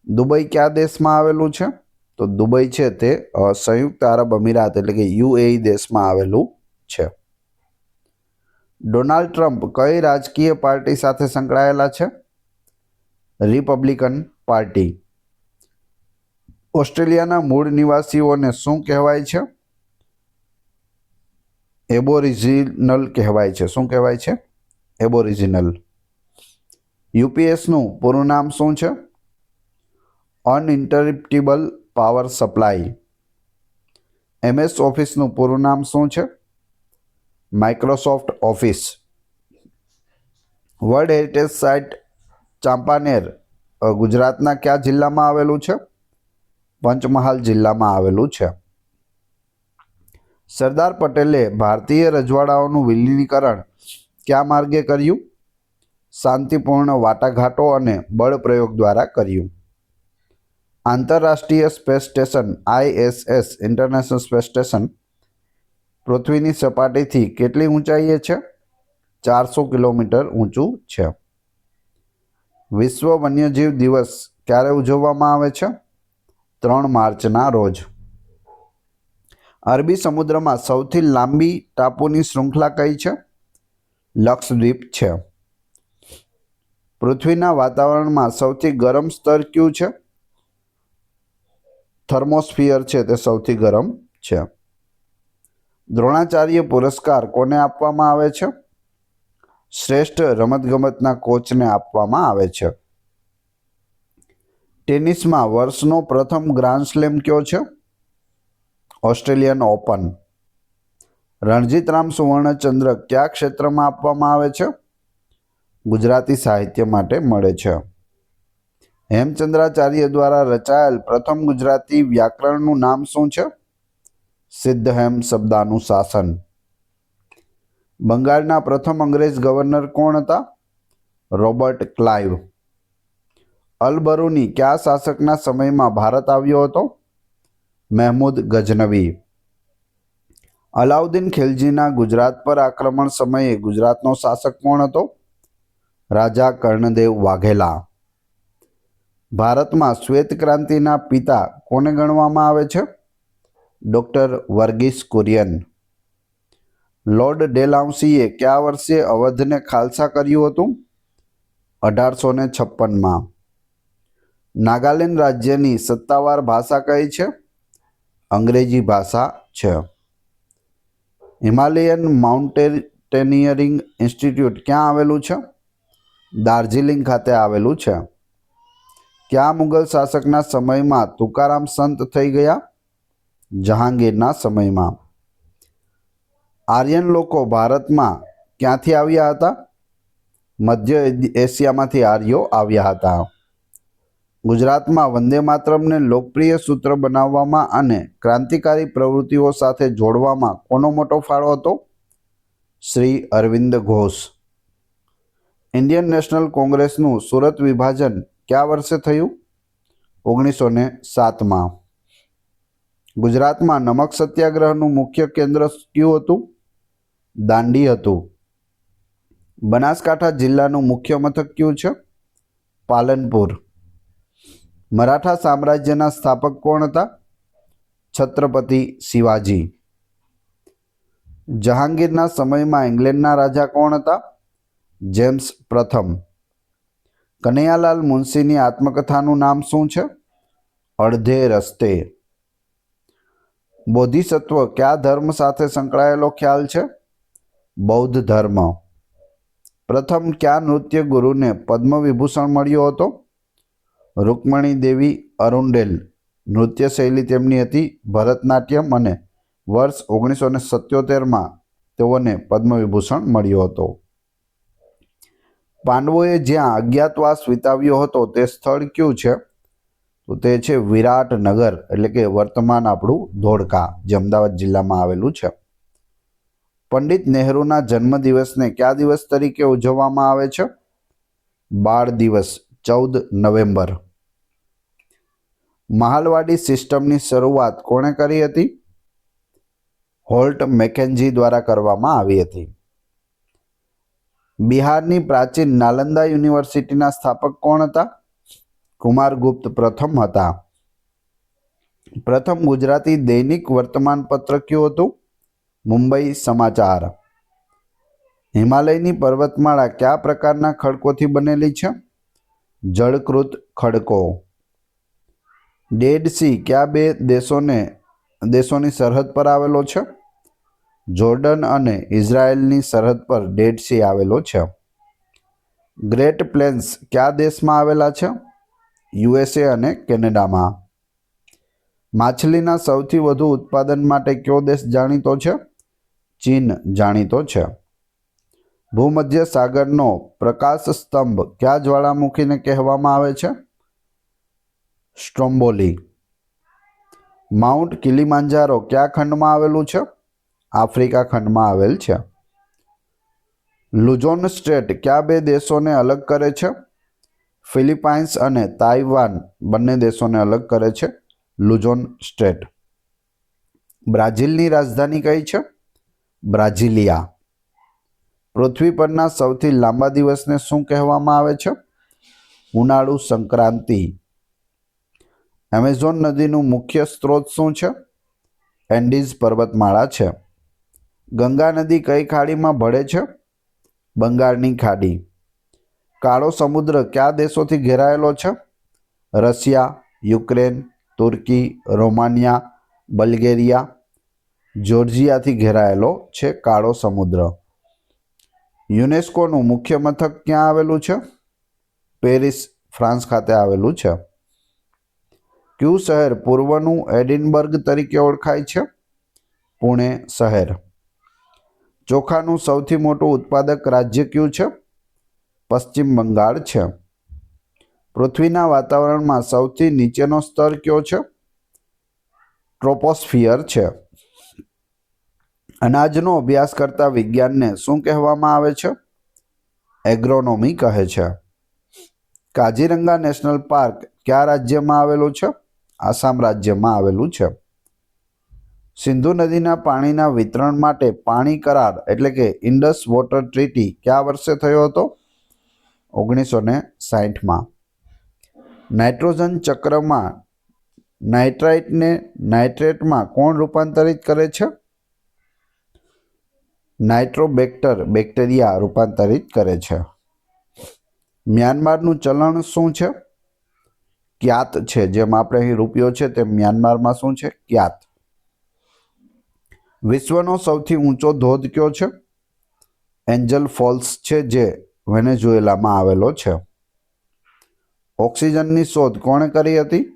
A: દુબઈ કયા દેશમાં આવેલું છે? તો દુબઈ છે તે સંયુક્ત આરબ અમીરાત એટલે કે યુએઈ દેશમાં આવેલું છે. ડોનાલ્ડ ટ્રમ્પ કઈ રાજકીય પાર્ટી સાથે સંકળાયેલા છે? Republican party. ઓસ્ટ્રેલિયાના મૂળ નિવાસીઓને શું કહેવાય છે? એબોરિજિનલ કહેવાય છે. શું કહેવાય છે? એબોરિજિનલ. યુપીએસનું પૂરું નામ શું છે? અનઇન્ટરપ્ટિબલ પાવર સપ્લાય. એમએસ ઓફિસનું પૂરું નામ શું છે? Microsoft office. World heritage site Champaner ગુજરાતના કયા જિલ્લામાં આવેલું છે? પંચમહાલ જિલ્લામાં આવેલું છે. સરદાર પટેલે ભારતીય રજવાડાઓનું વિલીનીકરણ કયા માર્ગે કર્યું? શાંતિપૂર્ણ વાટાઘાટો અને બળ પ્રયોગ દ્વારા કર્યું. આંતરરાષ્ટ્રીય space station ISS international space station પૃથ્વીની સપાટીથી કેટલી ઊંચાઈએ છે? 400 કિલોમીટર ઊંચું છે. વિશ્વ વન્યજીવ દિવસ ક્યારે ઉજવવામાં આવે છે? 3 માર્ચના રોજ. અરબી સમુદ્રમાં સૌથી લાંબી ટાપુની શૃંખલા કઈ છે? લક્ષદ્વીપ છે. પૃથ્વીના વાતાવરણમાં સૌથી ગરમ સ્તર કયું છે? થર્મોસ્ફિયર છે તે સૌથી ગરમ છે. દ્રોણાચાર્ય પુરસ્કાર કોને આપવામાં આવે છે? શ્રેષ્ઠ રમતગમતના કોચને આપવામાં આવે છે. ટેનિસમાં વર્ષનો પ્રથમ ગ્રાન્ડ સ્લેમ કયો છે? Australian open. રણજીતરામ સુવર્ણચંદ્રક કયા ક્ષેત્રમાં આપવામાં આવે છે? ગુજરાતી સાહિત્ય માટે મળે છે. હેમચંદ્રાચાર્ય દ્વારા રચાયેલ પ્રથમ ગુજરાતી વ્યાકરણનું નામ શું છે? સિદ્ધહેમ શબ્દાનુશાસન. બંગાળના પ્રથમ અંગ્રેજ ગવર્નર કોણ હતા? Robert Clive. અલ બરૂની કયા શાસકના સમયમાં ભારત આવ્યો હતો? મહેમૂદ ગઝનવી. અલાઉદ્દીન ખિલજીના ગુજરાત પર આક્રમણ સમયે ગુજરાતનો શાસક કોણ હતો? રાજા કર્ણદેવ વાઘેલા. ભારતમાં શ્વેત ક્રાંતિના પિતા કોને ગણવામાં આવે છે? ડૉક્ટર વર્ગીસ કુરિયન. લોર્ડ ડેલાઉસીએ કયા વર્ષે અવધને ખાલસા કર્યું હતું? 1856માં. નાગાલેન્ડ રાજ્યની સત્તાવાર ભાષા કઈ છે? અંગ્રેજી ભાષા છે. હિમાલયન માઉન્ટેનિયરિંગ ઇન્સ્ટિટ્યૂટ ક્યાં આવેલું છે? દાર્જિલિંગ ખાતે આવેલું છે. કયા મુગલ શાસકના સમયમાં તુકારામ સંત થઈ ગયા? જહાંગીરના સમયમાં. આર્યન લોકો ભારતમાં ક્યાંથી આવ્યા હતા? મધ્ય એશિયામાંથી આર્યો આવ્યા હતા. ગુજરાતમાં વંદે માતરમને લોકપ્રિય સૂત્ર બનાવવામાં અને ક્રાંતિકારી પ્રવૃત્તિઓ સાથે જોડવામાં કોનો મોટો ફાળો હતો? શ્રી અરવિંદ ઘોષ. ઇન્ડિયન નેશનલ કોંગ્રેસનું સુરત વિભાજન કયા વર્ષે થયું? 1907માં. ગુજરાતમાં નમક સત્યાગ્રહનું મુખ્ય કેન્દ્ર કયું હતું? દાંડી હતું. બનાસકાંઠા જિલ્લાનું મુખ્ય મથક કયું છે? પાલનપુર. મરાઠા સામ્રાજ્યના સ્થાપક કોણ હતા? છત્રપતિ શિવાજી. જહાંગીરના સમયમાં ઇંગ્લેન્ડના રાજા કોણ હતા? જેમ્સ પ્રથમ. કનૈયાલાલ મુનશીની આત્મકથાનું નામ શું છે? અડધે રસ્તે. બોધિસત્વ કયા ધર્મ સાથે સંકળાયેલો ખ્યાલ છે? બૌદ્ધ ધર્મ. પ્રથમ કયા નૃત્ય ગુરુને પદ્મ વિભૂષણ મળ્યો હતો? રૂકમણી દેવી અરુંડેલ. નૃત્ય શૈલી તેમની હતી ભરતનાટ્યમ અને વર્ષ 1977માં તેઓને પદ્મ વિભૂષણ મળ્યો હતો. પાંડવોએ જ્યાં અજ્ઞાતવાસ વિતાવ્યો હતો તે સ્થળ કયું છે? તો તે છે વિરાટનગર એટલે કે વર્તમાન આપણું ધોળકા જે અમદાવાદ જિલ્લામાં આવેલું છે. પંડિત નહેરુના જન્મદિવસને કયા દિવસ તરીકે ઉજવવામાં આવે છે? બાળ દિવસ 14 નવેમ્બર. મહાલવાડી સિસ્ટમની શરૂઆત કોણે કરી હતી? હોલ્ટ મેકેન્જી દ્વારા કરવામાં આવી હતી. બિહારની પ્રાચીન નાલંદા યુનિવર્સિટીના સ્થાપક કોણ હતા? કુમારગુપ્ત પ્રથમ હતા. પ્રથમ ગુજરાતી દૈનિક વર્તમાનપત્ર કયું હતું? મુંબઈ સમાચાર. હિમાલયની પર્વતમાળા કયા પ્રકારના ખડકોથી બનેલી છે? જળકૃત ખડકો. ડેડ સી કયા બે દેશોની સરહદ પર આવેલો છે? જોર્ડન અને ઇઝરાયેલની સરહદ પર ડેડ સી આવેલો છે. ગ્રેટ પ્લેન્સ કયા દેશમાં આવેલા છે? યુએસએ અને કેનેડામાં. માછલીના સૌથી વધુ ઉત્પાદન માટે કયો દેશ જાણીતો છે? ચીન જાણીતો છે. ભૂમધ્ય સાગરનો પ્રકાશ સ્તંભ કયા જ્વાળામુખીને કહેવામાં આવે છે? સ્ટ્રોમ્બોલી. માઉન્ટ કિલીમાંજારો કયા ખંડમાં આવેલું છે? આફ્રિકા ખંડમાં આવેલ છે. લુઝોન સ્ટ્રેટ કયા બે દેશોને અલગ કરે છે? ફિલિપાઇન્સ અને તાઇવાન બંને દેશોને અલગ કરે છે લુઝોન સ્ટ્રેટ. બ્રાઝિલની રાજધાની કઈ છે? બ્રાઝિલિયા. પૃથ્વી પરના સૌથી લાંબા દિવસને શું કહેવામાં આવે છે? ઉનાળુ સંક્રાંતિ. એમેઝોન નદીનું મુખ્ય સ્ત્રોત શું છે? એન્ડીઝ પર્વતમાળા છે. ગંગા નદી કઈ ખાડીમાં ભળે છે? બંગાળની ખાડી. કાળો સમુદ્ર કયા દેશોથી ઘેરાયેલો છે? રશિયા, યુક્રેન, તુર્કી, રોમાનિયા, બલ્ગેરિયા, જોર્જિયાથી ઘેરાયેલો છે કાળો સમુદ્ર. યુનેસ્કોનું મુખ્ય મથક ક્યાં આવેલું છે? પેરિસ, ફ્રાન્સ ખાતે આવેલું છે. કયું શહેર પૂર્વનું એડિનબર્ગ તરીકે ઓળખાય છે? પુણે શહેર. ચોખાનું સૌથી મોટું ઉત્પાદક રાજ્ય કયું છે? પશ્ચિમ બંગાળ છે. પૃથ્વીના વાતાવરણમાં સૌથી નીચેનો સ્તર કયો છે? ટ્રોપોસ્ફિયર છે. અનાજનો અભ્યાસ કરતા વિજ્ઞાનને શું કહેવામાં આવે છે? એગ્રોનોમી કહે છે. કાઝીરંગા નેશનલ પાર્ક કયા રાજ્યમાં આવેલું છે? આસામ રાજ્યમાં આવેલું છે. સિંધુ નદીના પાણીના વિતરણ માટે પાણી કરાર એટલે કે ઇન્ડસ વોટર ટ્રીટી કયા વર્ષે થયો હતો? 1960માં. નાઇટ્રોજન ચક્રમાં નાઇટ્રાઇટને નાઇટ્રેટમાં કોણ રૂપાંતરિત કરે છે? નાઇટ્રોબેક્ટર બેક્ટેરિયા રૂપાંતરિત કરે છે. મ્યાનમારનું ચલણ શું છે? ક્યાત છે. જેમ આપણે અહીં રૂપિયો છે તેમ મ્યાનમારમાં શું છે? ક્યાત. વિશ્વનો સૌથી ઊંચો ધોધ કયો છે? એન્જલ ફોલ્સ છે જે વેનેઝુએલામાં આવેલો છે. ઓક્સિજનની શોધ કોણે કરી હતી?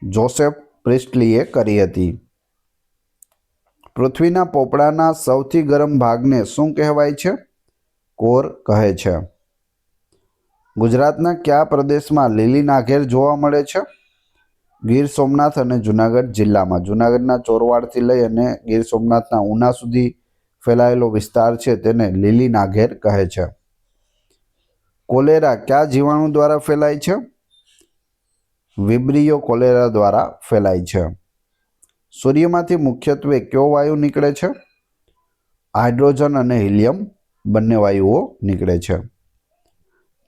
A: જોસેફ પ્રિસ્ટલીએ કરી હતી. પૃથ્વીના પોપડાના સૌથી ગરમ ભાગને શું કહેવાય છે? કોર કહે છે. ગુજરાતના કયા પ્રદેશમાં લીલી નાઘેર જોવા મળે છે? ગીર સોમનાથ અને જુનાગઢ જિલ્લામાં. જુનાગઢના ચોરવાડથી લઈ અને ગીર સોમનાથના ઉના સુધી ફેલાયેલો વિસ્તાર છે તેને લીલી નાઘેર કહે છે. કોલેરા કયા જીવાણુ દ્વારા ફેલાય છે? વિબ્રિયો કોલેરા દ્વારા ફેલાય છે. સૂર્યમાંથી મુખ્યત્વે કયો વાયુ નીકળે છે? હાઇડ્રોજન અને હિલિયમ બંને વાયુઓ નીકળે છે.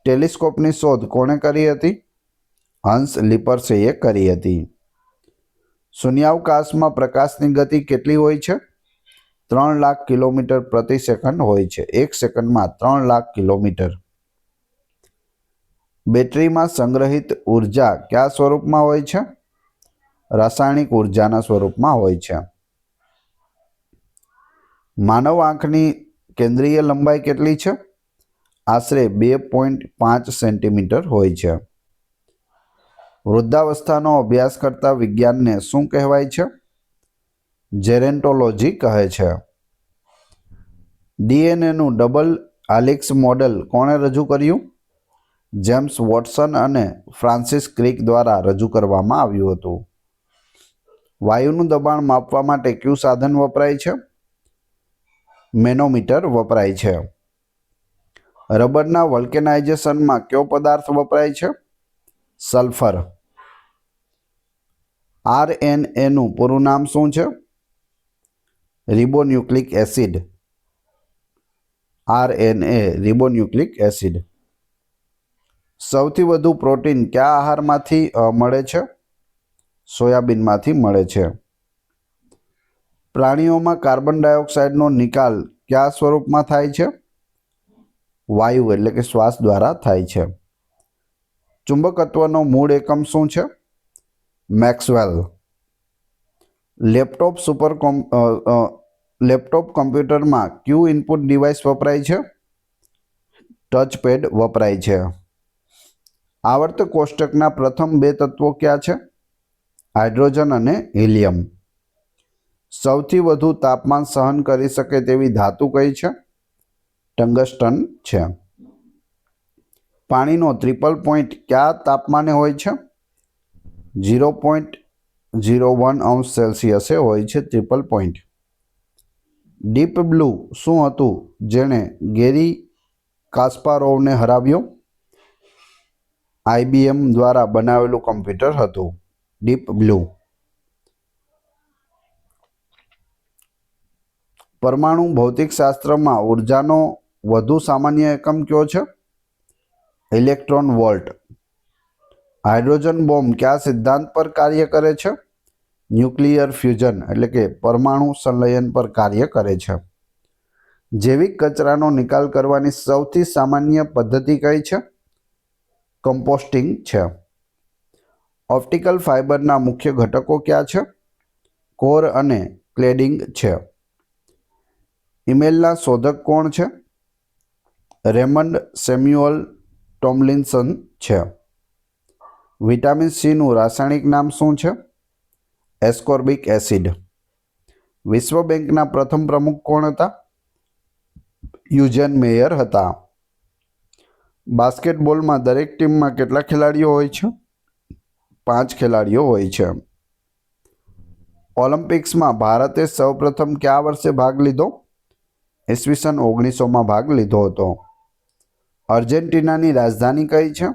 A: ટેલિસ્કોપની શોધ કોણે કરી હતી? હંસ લિપર્સેએ કરી હતી. શૂન્યાવકાશમાં પ્રકાશની ગતિ કેટલી હોય છે? 3 લાખ કિલોમીટર પ્રતિ સેકન્ડ હોય છે. 1 સેકન્ડમાં 3 લાખ કિલોમીટર. બેટરીમાં સંગ્રહિત ઉર્જા કયા સ્વરૂપમાં હોય છે? રાસાયણિક ઉર્જાના સ્વરૂપમાં હોય છે. માનવ આંખની કેન્દ્રીય લંબાઈ કેટલી છે? આશરે 2.5 સેન્ટીમીટર હોય છે. વૃદ્ધાવસ્થાનો અભ્યાસ કરતા વિજ્ઞાનને શું કહેવાય છે? જેરેન્ટોલોજી કહે છે. ડીએનએનું ડબલ આલિક્સ મોડેલ કોણે રજૂ કર્યું? જેમ્સ વોટસન અને ફ્રાન્સિસ ક્રિક દ્વારા રજૂ કરવામાં આવ્યું હતું. વાયુનું દબાણ માપવા માટે કયું સાધન વપરાય છે? મેનોમીટર વપરાય છે. રબરના વલ્કેનાઇઝેશનમાં કયો પદાર્થ વપરાય છે? સલ્ફર. આરએનએનું પૂરું નામ શું છે? Ribonucleic acid. RNA ribonucleic acid. સૌથી વધુ પ્રોટીન કયા આહારમાંથી મળે છે? સોયાબીનમાંથી મળે છે. પ્રાણીઓમાં કાર્બન ડાયોક્સાઇડનો નિકાલ કયા સ્વરૂપમાં થાય છે? વાયુ એટલે કે શ્વાસ દ્વારા થાય છે. ચુંબકત્વનો મૂળ એકમ શું છે? મેક્સવેલ. લેપટોપ કમ્પ્યુટરમાં કયું ઇનપુટ ડિવાઇસ વપરાય છે? ટચપેડ વપરાય છે. આવર્ત કોષ્ટકના પ્રથમ બે તત્વો કયા છે? હાઇડ્રોજન અને હિલિયમ. સૌથી વધુ તાપમાન સહન કરી શકે તેવી ધાતુ કઈ છે? ટંગસ્ટન છે. પાણીનો ટ્રિપલ પોઈન્ટ કયા તાપમાને હોય છે? 0.01 અંશ સેલ્સિયસે હોય છે ટ્રિપલ પોઈન્ટ. ડીપ બ્લુ શું હતું જેણે ગેરી કાસ્પારોવને હરાવ્યો? IBM દ્વારા બનાવેલું કમ્પ્યુટર હતું ડીપ બ્લુ. પરમાણુ ભૌતિકશાસ્ત્રમાં ઉર્જાનો વધુ સામાન્ય એકમ કયો છે? Electron volt. હાઇડ્રોજન બોમ્બ કયા સિદ્ધાંત પર કાર્ય કરે છે? ન્યુક્લિયર ફ્યુઝન એટલે કે પરમાણુ સંલયન પર કાર્ય કરે છે. જૈવિક કચરાનો નિકાલ કરવાની સૌથી સામાન્ય પદ્ધતિ કઈ છે? કમ્પોસ્ટિંગ છે. ઓપ્ટિકલ ફાઇબરના મુખ્ય ઘટકો કયા છે? કોર અને ક્લેડિંગ છે. ઈમેલના શોધક કોણ છે? રેમન્ડ સેમ્યુઅલ ટોમલિન્સન છે. વિટામિન સીનું રાસાયણિક નામ શું છે? Ascorbic acid. વિશ્વ બેંકના પ્રથમ પ્રમુખ કોણ હતા? યુજેન મેયર હતા. બાસ્કેટબોલમાં દરેક ટીમમાં કેટલા ખેલાડીઓ હોય છે? 5 ખેલાડીઓ હોય છે. ઓલિમ્પિક્સમાં ભારતે સૌપ્રથમ કયા વર્ષે ભાગ લીધો? ઈસવીસન 1900માં ભાગ લીધો હતો. અર્જેન્ટિનાની રાજધાની કઈ છે?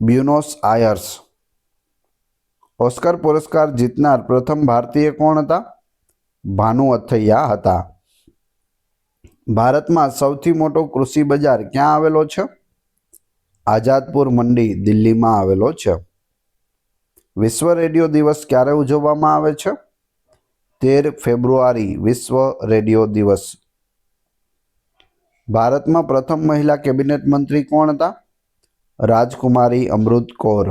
A: Buenos Aires. ઓસ્કર પુરસ્કાર જીતનાર પ્રથમ ભારતીય કોણ હતા? ભાનુ અથૈયા હતા. ભારતમાં સૌથી મોટો કૃષિ બજાર ક્યાં આવેલો છે? આઝાદપુર મંડી, દિલ્હીમાં આવેલો છે. વિશ્વ રેડિયો દિવસ ક્યારે ઉજવવામાં આવે છે? 13 ફેબ્રુઆરી વિશ્વ રેડિયો દિવસ. ભારતમાં પ્રથમ મહિલા કેબિનેટ મંત્રી કોણ હતા? રાજકુમારી અમૃત કૌર.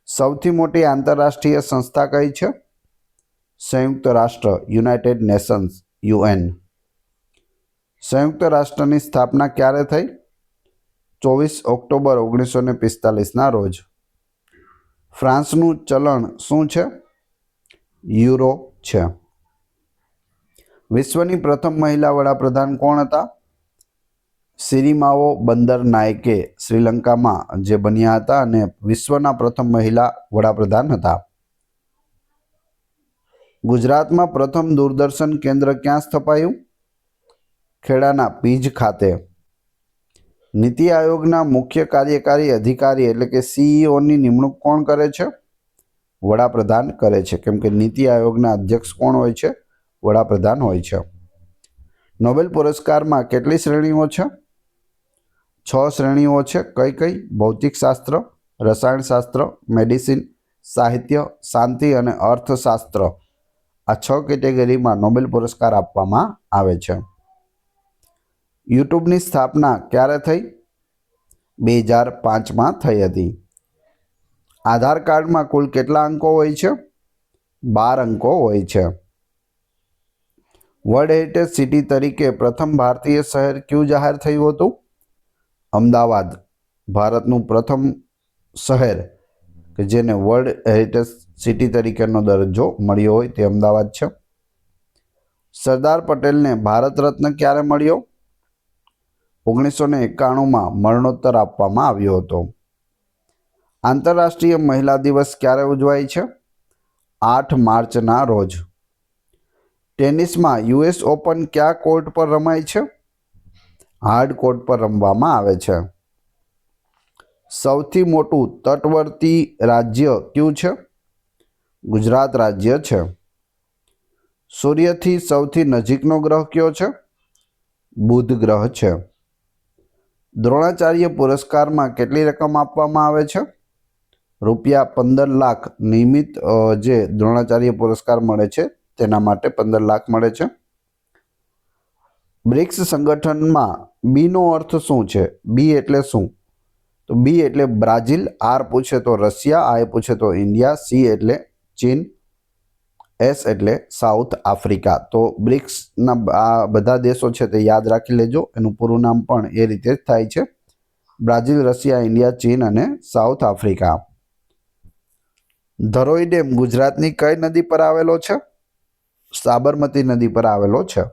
A: સૌથી મોટી આંતરરાષ્ટ્રીય સંસ્થા કઈ છે? સંયુક્ત રાષ્ટ્ર યુનાઇટેડ નેશન્સ UN. સંયુક્ત રાષ્ટ્રની સ્થાપના ક્યારે થઈ? 24 ઓક્ટોબર 1945ના રોજ. ફ્રાન્સનું ચલણ શું છે? યુરો છે. વિશ્વની પ્રથમ મહિલા વડાપ્રધાન કોણ હતા? સિરિમાઓ બંદર નાયકે શ્રીલંકામાં જે બન્યા હતા અને વિશ્વના પ્રથમ મહિલા વડાપ્રધાન હતા. ગુજરાતમાં પ્રથમ દૂરદર્શન કેન્દ્ર ક્યાં સ્થપાયું? ખેડાના પીજ ખાતે. નીતિ આયોગના મુખ્ય કાર્યકારી અધિકારી એટલે કે CEOની નિમણૂક કોણ કરે છે? વડાપ્રધાન કરે છે, કેમ કે નીતિ આયોગના અધ્યક્ષ કોણ હોય છે? વડાપ્રધાન હોય છે. નોબેલ પુરસ્કારમાં કેટલી શ્રેણીઓ છે? 6 શ્રેણીઓ છે. કઈ કઈ? ભૌતિકશાસ્ત્ર, રસાયણશાસ્ત્ર, મેડિસિન, સાહિત્ય, શાંતિ અને અર્થશાસ્ત્ર. આ 6 કેટેગરીમાં નોબેલ પુરસ્કાર આપવામાં આવે છે. યુટ્યુબની સ્થાપના ક્યારે થઈ? 2005માં થઈ હતી. આધાર કાર્ડમાં કુલ કેટલા અંકો હોય છે? 12 અંકો હોય છે. વર્લ્ડ હેરિટેજ સિટી તરીકે પ્રથમ ભારતીય શહેર કયું જાહેર થયું હતું? અમદાવાદ. ભારતનું પ્રથમ શહેર કે જેને વર્લ્ડ હેરિટેજ સિટી તરીકેનો દરજ્જો મળ્યો હોય તે અમદાવાદ છે. સરદાર પટેલને ભારત રત્ન ક્યારે મળ્યો? 1991માં મરણોત્તર આપવામાં આવ્યો હતો. આંતરરાષ્ટ્રીય મહિલા દિવસ ક્યારે ઉજવાય છે? 8 માર્ચના રોજ. ટેનિસમાં US ઓપન કયા કોર્ટ પર રમાય છે? હાર્ડ કોર્ટ પર રમવામાં આવે છે. સૌથી મોટું તટવર્તી રાજ્ય કયું છે? ગુજરાત રાજ્ય છે. સૂર્યથી સૌથી નજીકનો ગ્રહ કયો છે? બુધ ગ્રહ છે. દ્રોણાચાર્ય પુરસ્કારમાં કેટલી રકમ આપવામાં આવે છે? રૂપિયા 15 લાખ નિયમિત જે દ્રોણાચાર્ય પુરસ્કાર મળે છે તેના માટે 15 લાખ મળે છે. બ્રિક્સ સંગઠનમાં બીનો અર્થ શું છે? બી એટલે શું? તો બી એટલે બ્રાઝિલ, આર પૂછે તો રશિયા, આઈ પૂછે તો ઇન્ડિયા, સી એટલે ચીન, એસ એટલે સાઉથ આફ્રિકા. તો બ્રિક્સના આ બધા દેશો છે તે યાદ રાખી લેજો. એનું પૂરું નામ પણ એ રીતે જ થાય છે: બ્રાઝિલ, રશિયા, ઇન્ડિયા, ચીન અને સાઉથ આફ્રિકા. ધરોઈ ડેમ ગુજરાતની કઈ નદી પર આવેલો છે? સાબરમતી નદી પર આવેલો છે.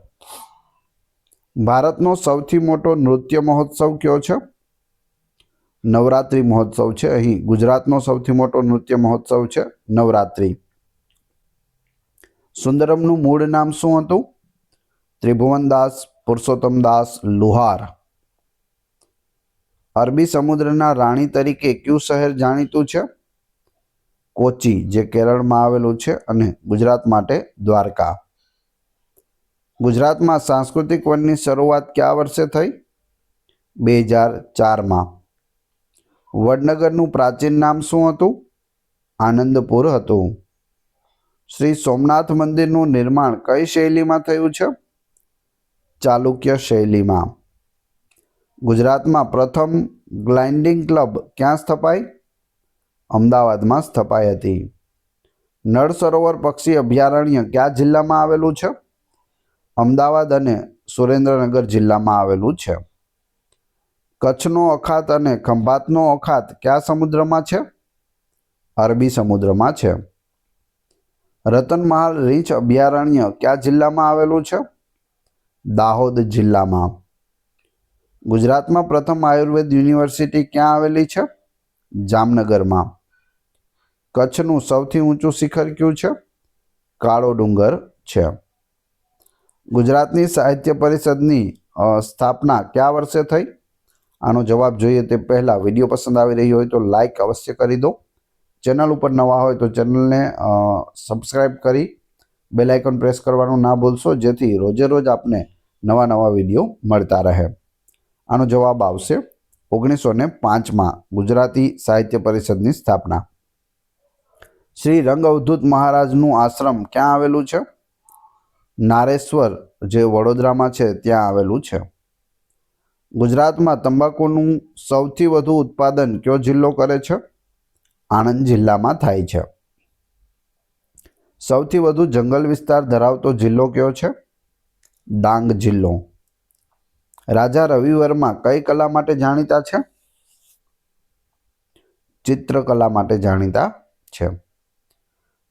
A: ભારતનો સૌથી મોટો નૃત્ય મહોત્સવ કયો છે? નવરાત્રિ મહોત્સવ છે. અહીં ગુજરાતનો સૌથી મોટો નૃત્ય મહોત્સવ છે નવરાત્રિ. સુંદરમનું મૂળ નામ શું હતું? ત્રિભુવનદાસ, પુરુષોત્તમદાસ, લુહાર. અરબી સમુદ્રના રાણી તરીકે કયું શહેર જાણીતું છે? કોચી, જે કેરળમાં આવેલું છે, અને ગુજરાત માટે દ્વારકા. ગુજરાતમાં સાંસ્કૃતિક વનની શરૂઆત કયા વર્ષે થઈ? 2004માં. વડનગરનું પ્રાચીન નામ શું હતું? આનંદપુર હતું. શ્રી સોમનાથ મંદિરનું નિર્માણ કઈ શૈલીમાં થયું છે? ચાલુક્ય શૈલીમાં. ગુજરાતમાં પ્રથમ ગ્લાઇડિંગ ક્લબ ક્યાં સ્થપાઈ? અમદાવાદમાં સ્થપાઈ હતી. નળ સરોવર પક્ષી અભયારણ્ય કયા જિલ્લામાં આવેલું છે? અમદાવાદ અને સુરેન્દ્રનગર જિલ્લામાં આવેલું છે. કચ્છનો અખાત અને ખંભાતનો અખાત કયા સમુદ્રમાં છે? અરબી સમુદ્રમાં છે. રતનમહાલ રીંછ અભયારણ્ય કયા જિલ્લામાં આવેલું છે? દાહોદ જિલ્લામાં. ગુજરાતમાં પ્રથમ આયુર્વેદ યુનિવર્સિટી ક્યાં આવેલી છે? જામનગરમાં. કચ્છનું સૌથી ઊંચું શિખર કયું છે? કાળો ડુંગર છે. ગુજરાતની સાહિત્ય પરિષદની સ્થાપના કયા વર્ષે થઈ? આનો જવાબ જોઈએ તે પહેલાં વિડીયો પસંદ આવી રહ્યો હોય તો લાઈક અવશ્ય કરી દો. ચેનલ ઉપર નવા હોય તો ચેનલને સબસ્ક્રાઈબ કરી બેલ આઇકોન પ્રેસ કરવાનું ના ભૂલશો, જેથી રોજે રોજ આપને નવા નવા વિડીયો મળતા રહે. આનો જવાબ આવશે 1905માં ગુજરાતી સાહિત્ય પરિષદની સ્થાપના. શ્રી રંગ અવધૂત મહારાજનું આશ્રમ ક્યાં આવેલું છે? નારેશ્વર, જે વડોદરામાં છે ત્યાં આવેલું છે. ગુજરાતમાં તંબાકુનું સૌથી વધુ ઉત્પાદન કયો જિલ્લો કરે છે? આણંદ જિલ્લામાં થાય છે. સૌથી વધુ જંગલ વિસ્તાર ધરાવતો જિલ્લો કયો છે? ડાંગ જિલ્લો. રાજા રવિ વર્મા કઈ કલા માટે જાણીતા છે? ચિત્રકલા માટે જાણીતા છે.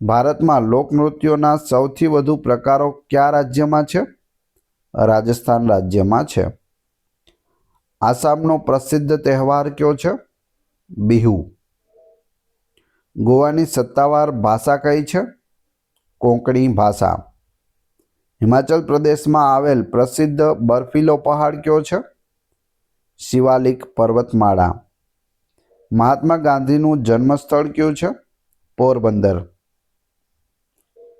A: ભારતમાં લોકનૃત્યોના સૌથી વધુ પ્રકારો કયા રાજ્યમાં છે? રાજસ્થાન રાજ્યમાં છે. આસામનો પ્રસિદ્ધ તહેવાર કયો છે? બિહુ. ગોવાની સત્તાવાર ભાષા કઈ છે? કોંકણી ભાષા. હિમાચલ પ્રદેશમાં આવેલ પ્રસિદ્ધ બર્ફીલો પહાડ કયો છે? શિવાલિક પર્વતમાળા. મહાત્મા ગાંધીનું જન્મસ્થળ કયું છે? પોરબંદર.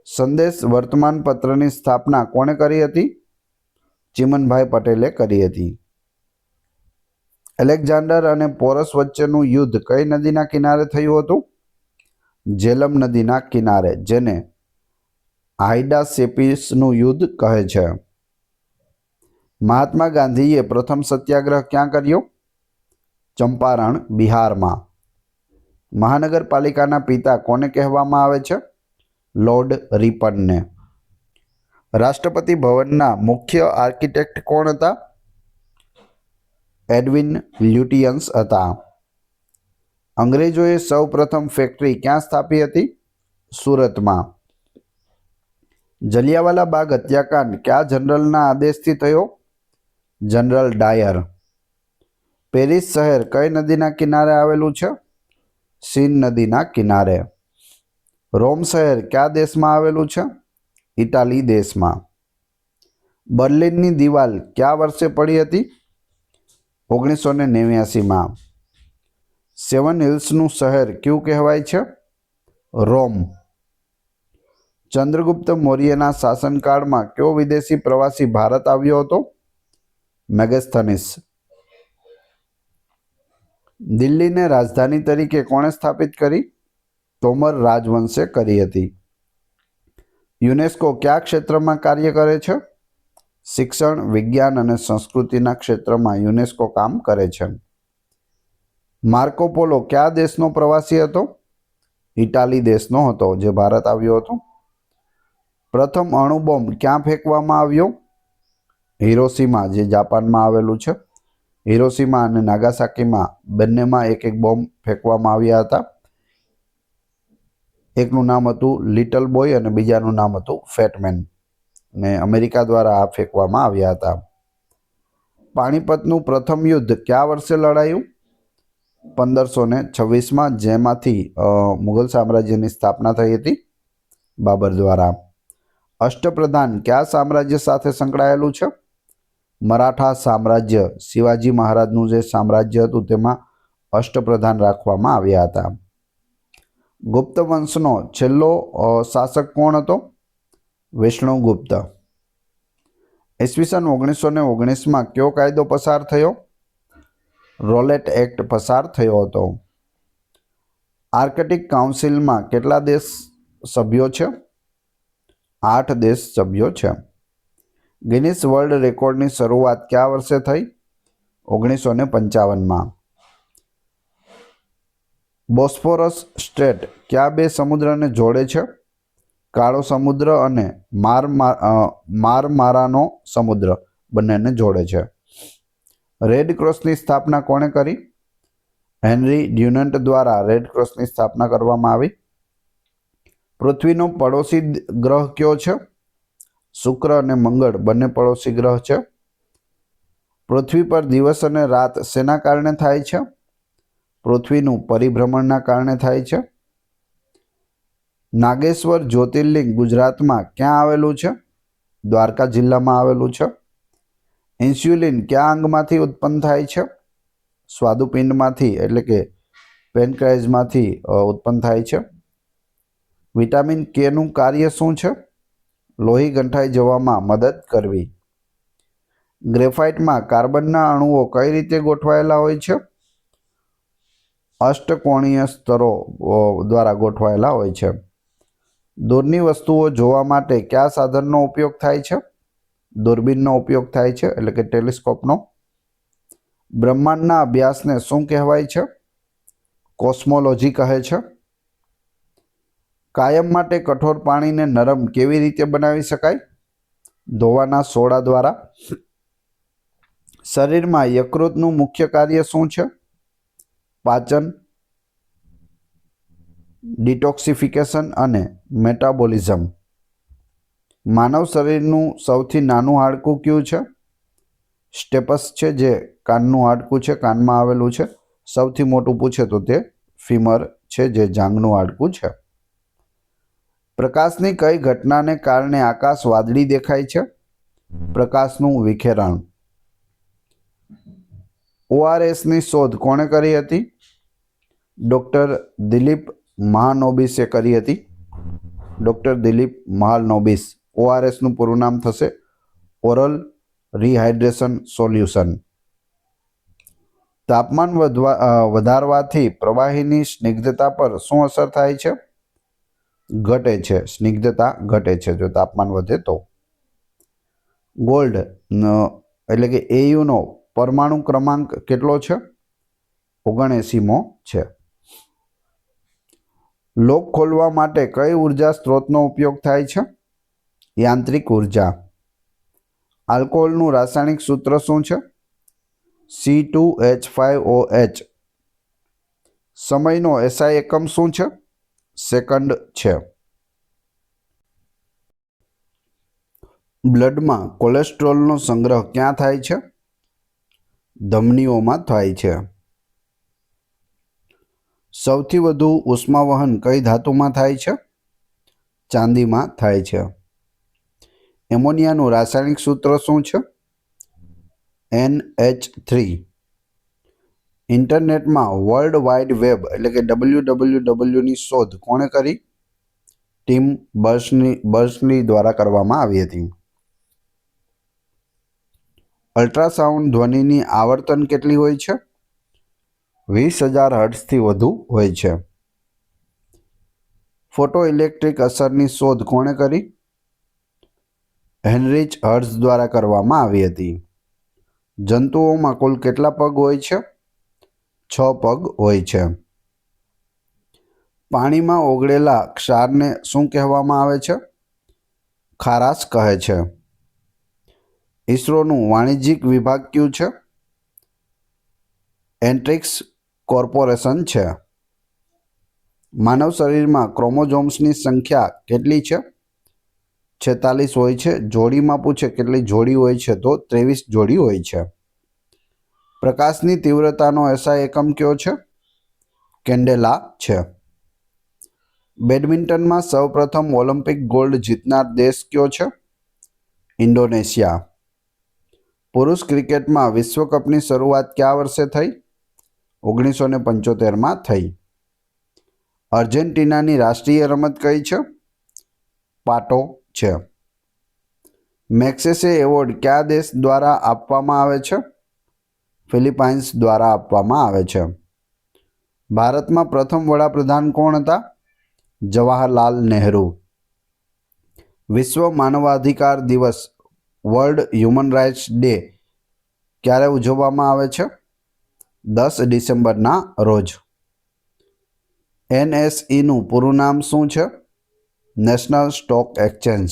A: સંદેશ વર્તમાનપત્રની સ્થાપના કોણે કરી હતી? ચિમનભાઈ પટેલે કરી હતી. એલેક્ઝાન્ડર અને પોરસ વચ્ચેનું યુદ્ધ કઈ નદીના કિનારે થયું હતું? ઝેલમ નદીના કિનારે, જેને હાઇડાસેપિસનું યુદ્ધ કહે છે. મહાત્મા ગાંધીએ પ્રથમ સત્યાગ્રહ ક્યાં કર્યો? ચંપારણ, બિહારમાં. મહાનગરપાલિકાના પિતા કોને કહેવામાં આવે છે? લોર્ડ રિપનને. રાષ્ટ્રપતિ ભવનના મુખ્ય આર્કિટેક્ટ કોણ હતા? એડવિન લ્યુટિયન્સ હતા. અંગ્રેજોએ સૌ પ્રથમ ફેક્ટરી ક્યાં સ્થાપી હતી? સુરતમાં. જલિયાવાલા બાગ હત્યાકાંડ કયા જનરલના આદેશથી થયો? જનરલ ડાયર. પેરિસ શહેર કઈ નદીના કિનારે આવેલું છે? સીન નદીના કિનારે. રોમ શહેર કયા દેશમાં આવેલું છે? ઇટાલી દેશમાં. બર્લિનની દિવાલ કયા વર્ષે પડી હતી? 1989માં. સેવન હિલ્સનું શહેર કયું કહેવાય છે? રોમ. ચંદ્રગુપ્ત મૌર્યના શાસનકાળમાં કયો વિદેશી પ્રવાસી ભારત આવ્યો હતો? મેગસ્થનીસ. દિલ્હીને રાજધાની તરીકે કોણે સ્થાપિત કરી? તોમર રાજવંશે કરી હતી. યુનેસ્કો કયા ક્ષેત્રમાં કાર્ય કરે છે? શિક્ષણ, વિજ્ઞાન અને સંસ્કૃતિના ક્ષેત્રમાં યુનેસ્કો કામ કરે છે. માર્કો પોલો કયા દેશનો પ્રવાસી હતો? ઇટાલી દેશનો હતો, જે ભારત આવ્યો હતો. પ્રથમ અણુબોમ્બ ક્યાં ફેંકવામાં આવ્યો? હિરોશીમા, જે જાપાનમાં આવેલું છે. હિરોશીમા અને નાગાસાકીમાં બંનેમાં એક એક બોમ્બ ફેંકવામાં આવ્યા હતા. એકનું નામ હતું લિટલ બોય અને બીજાનું નામ હતું ફેટમેન, ને અમેરિકા દ્વારા આ ફેંકવામાં આવ્યા હતા. પાણીપતનું પ્રથમ યુદ્ધ કયા વર્ષે લડાયું? 1526માં, જેમાંથી મુઘલ સામ્રાજ્યની સ્થાપના થઈ હતી બાબર દ્વારા. અષ્ટપ્રધાન કયા સામ્રાજ્ય સાથે સંકળાયેલું છે? મરાઠા સામ્રાજ્ય. શિવાજી મહારાજનું જે સામ્રાજ્ય હતું તેમાં અષ્ટપ્રધાન રાખવામાં આવ્યા હતા. ગુપ્ત વંશનો છેલ્લો શાસક કોણ હતો? વિષ્ણુગુપ્ત. ઈસવીસન 1919માં કયો કાયદો પસાર થયો? રોલેટ એક્ટ પસાર થયો હતો. આર્કટિક કાઉન્સિલમાં કેટલા દેશ સભ્યો છે? 8 દેશ સભ્યો છે. ગિનિસ વર્લ્ડ રેકોર્ડની શરૂઆત કયા વર્ષે થઈ? 1955માં. બોસ્ફોરસ સ્ટ્રેટ કયા બે સમુદ્રને જોડે છે? કાળો સમુદ્ર અને મારમારાનો સમુદ્ર બંનેને જોડે છે. રેડ ક્રોસની સ્થાપના કોણે કરી? હેનરી ડ્યુનન્ટ દ્વારા રેડ ક્રોસની સ્થાપના કરવામાં આવી. પૃથ્વીનો પડોશી ગ્રહ કયો છે? શુક્ર અને મંગળ બંને પડોશી ગ્રહ છે. પૃથ્વી પર દિવસ અને રાત શેના કારણે થાય છે? પૃથ્વીનું પરિભ્રમણના કારણે થાય છે. નાગેશ્વર જ્યોતિર્લિંગ ગુજરાતમાં ક્યાં આવેલું છે? દ્વારકા જિલ્લામાં આવેલું છે. ઇન્સ્યુલિન કયા અંગમાંથી ઉત્પન્ન થાય છે? સ્વાદુપિંડમાંથી, એટલે કે પેનક્રાઇઝમાંથી ઉત્પન્ન થાય છે. વિટામિન કેનું કાર્ય શું છે? લોહી ગંઠાઈ જવામાં મદદ કરવી. ગ્રેફાઇટમાં કાર્બનના અણુઓ કઈ રીતે ગોઠવાયેલા હોય છે? અષ્ટકોણીય સ્તરો દ્વારા ગોઠવાયેલા હોય છે. દૂરની વસ્તુઓ જોવા માટે કયા સાધનનો ઉપયોગ થાય છે? દૂરબીનનો ઉપયોગ થાય છે, એટલે કે ટેલિસ્કોપનો. બ્રહ્માંડના અભ્યાસને શું કહેવાય છે? કોસ્મોલોજી કહે છે. કાયમ માટે કઠોર પાણીને નરમ કેવી રીતે બનાવી શકાય? ધોવાના સોડા દ્વારા. શરીરમાં યકૃતનું મુખ્ય કાર્ય શું છે? પાચન, ડિટોક્સિફિકેશન અને મેટાબોલિઝમ. માનવ શરીરનું સૌથી નાનું હાડકું કયું છે? સ્ટેપસ છે, જે કાનનું હાડકું છે, કાનમાં આવેલું છે. સૌથી મોટું પૂછે તો તે ફીમર છે, જે જાંઘનું હાડકું છે. પ્રકાશની કઈ ઘટનાને કારણે આકાશ વાદળી દેખાય છે? પ્રકાશનું વિખેરણ. ઓઆરએસની શોધ કોણે કરી હતી? ડૉક્ટર દિલીપ મહાનોબિસે કરી હતી. ડૉક્ટર દિલીપ મહાલનોબિસ. ઓઆરએસનું પૂરું નામ થશે ઓરલ રિહાઇડ્રેશન સોલ્યુશન. તાપમાન વધારવાથી પ્રવાહીની સ્નિગ્ધતા પર શું અસર થાય છે? ઘટે છે. સ્નિગ્ધતા ઘટે છે જો તાપમાન વધે તો. ગોલ્ડ એટલે કે એયુનો પરમાણુ ક્રમાંક કેટલો છે? 79મો છે. લોક ખોલવા માટે કઈ ઉર્જા સ્ત્રોતનો ઉપયોગ થાય છે? યાંત્રિક ઉર્જા. આલ્કોહોલનું રાસાયણિક સૂત્ર શું છે? C2H5OH. સમયનો એસઆઈ એકમ શું છે? સેકન્ડ છે. બ્લડમાં કોલેસ્ટ્રોલનો સંગ્રહ ક્યાં થાય છે? ધમનીઓમાં થાય છે. સૌથી વધુ ઉષ્માવહન કઈ ધાતુમાં થાય છે? ચાંદીમાં થાય છે. એમોનિયાનું રાસાયણિક સૂત્ર શું છે? NH3. ઇન્ટરનેટમાં વર્લ્ડ વાઇડ વેબ એટલે કે WWWની શોધ કોણે કરી? ટીમ બર્નર્સ-લી દ્વારા કરવામાં આવી હતી. અલ્ટ્રાસાઉન્ડ ધ્વનિની આવર્તન કેટલી હોય છે? 20,000 હર્ટ્ઝથી વધુ હોય છે. ફોટો ઇલેક્ટ્રિક અસરની શોધ કોણે કરી? હેનરીચ હર્ટ્ઝ દ્વારા કરવામાં આવી હતી. જંતુઓમાં કુલ કેટલા પગ હોય છે? 6 પગ હોય છે. પાણીમાં ઓગળેલા ક્ષારને શું કહેવામાં આવે છે? ખારાશ કહે છે. ઇસરોનું વાણિજ્યિક વિભાગ કયું છે? એન્ટ્રિક્સ કોર્પોરેશન છે. માનવ શરીરમાં ક્રોમોઝોમ્સની સંખ્યા કેટલી છે? 46 હોય છે. જોડીમાં પૂછે કેટલી જોડી હોય છે તો 23 જોડી હોય છે. પ્રકાશની તીવ્રતાનો એસઆઈ એકમ કયો છે? કેન્ડેલા છે. બેડમિન્ટનમાં સૌપ્રથમ ઓલિમ્પિક ગોલ્ડ જીતનાર દેશ કયો છે? ઇન્ડોનેશિયા. પુરુષ ક્રિકેટમાં વિશ્વકપની શરૂઆત કયા વર્ષે થઈ? 1975માં થઈ. અર્જેન્ટિનાની રાષ્ટ્રીય રમત કઈ છે? પાટો છે. મેગ્સેસે એવોર્ડ કયા દેશ દ્વારા આપવામાં આવે છે? ફિલિપાઇન્સ દ્વારા આપવામાં આવે છે. ભારતમાં પ્રથમ વડાપ્રધાન કોણ હતા? જવાહરલાલ નહેરુ. વિશ્વ માનવાધિકાર દિવસ વર્લ્ડ હ્યુમન રાઇટ્સ ડે ક્યારે ઉજવવામાં આવે છે? 10 ડિસેમ્બરના રોજ. NSEનું પૂરું નામ શું છે? National stock exchange.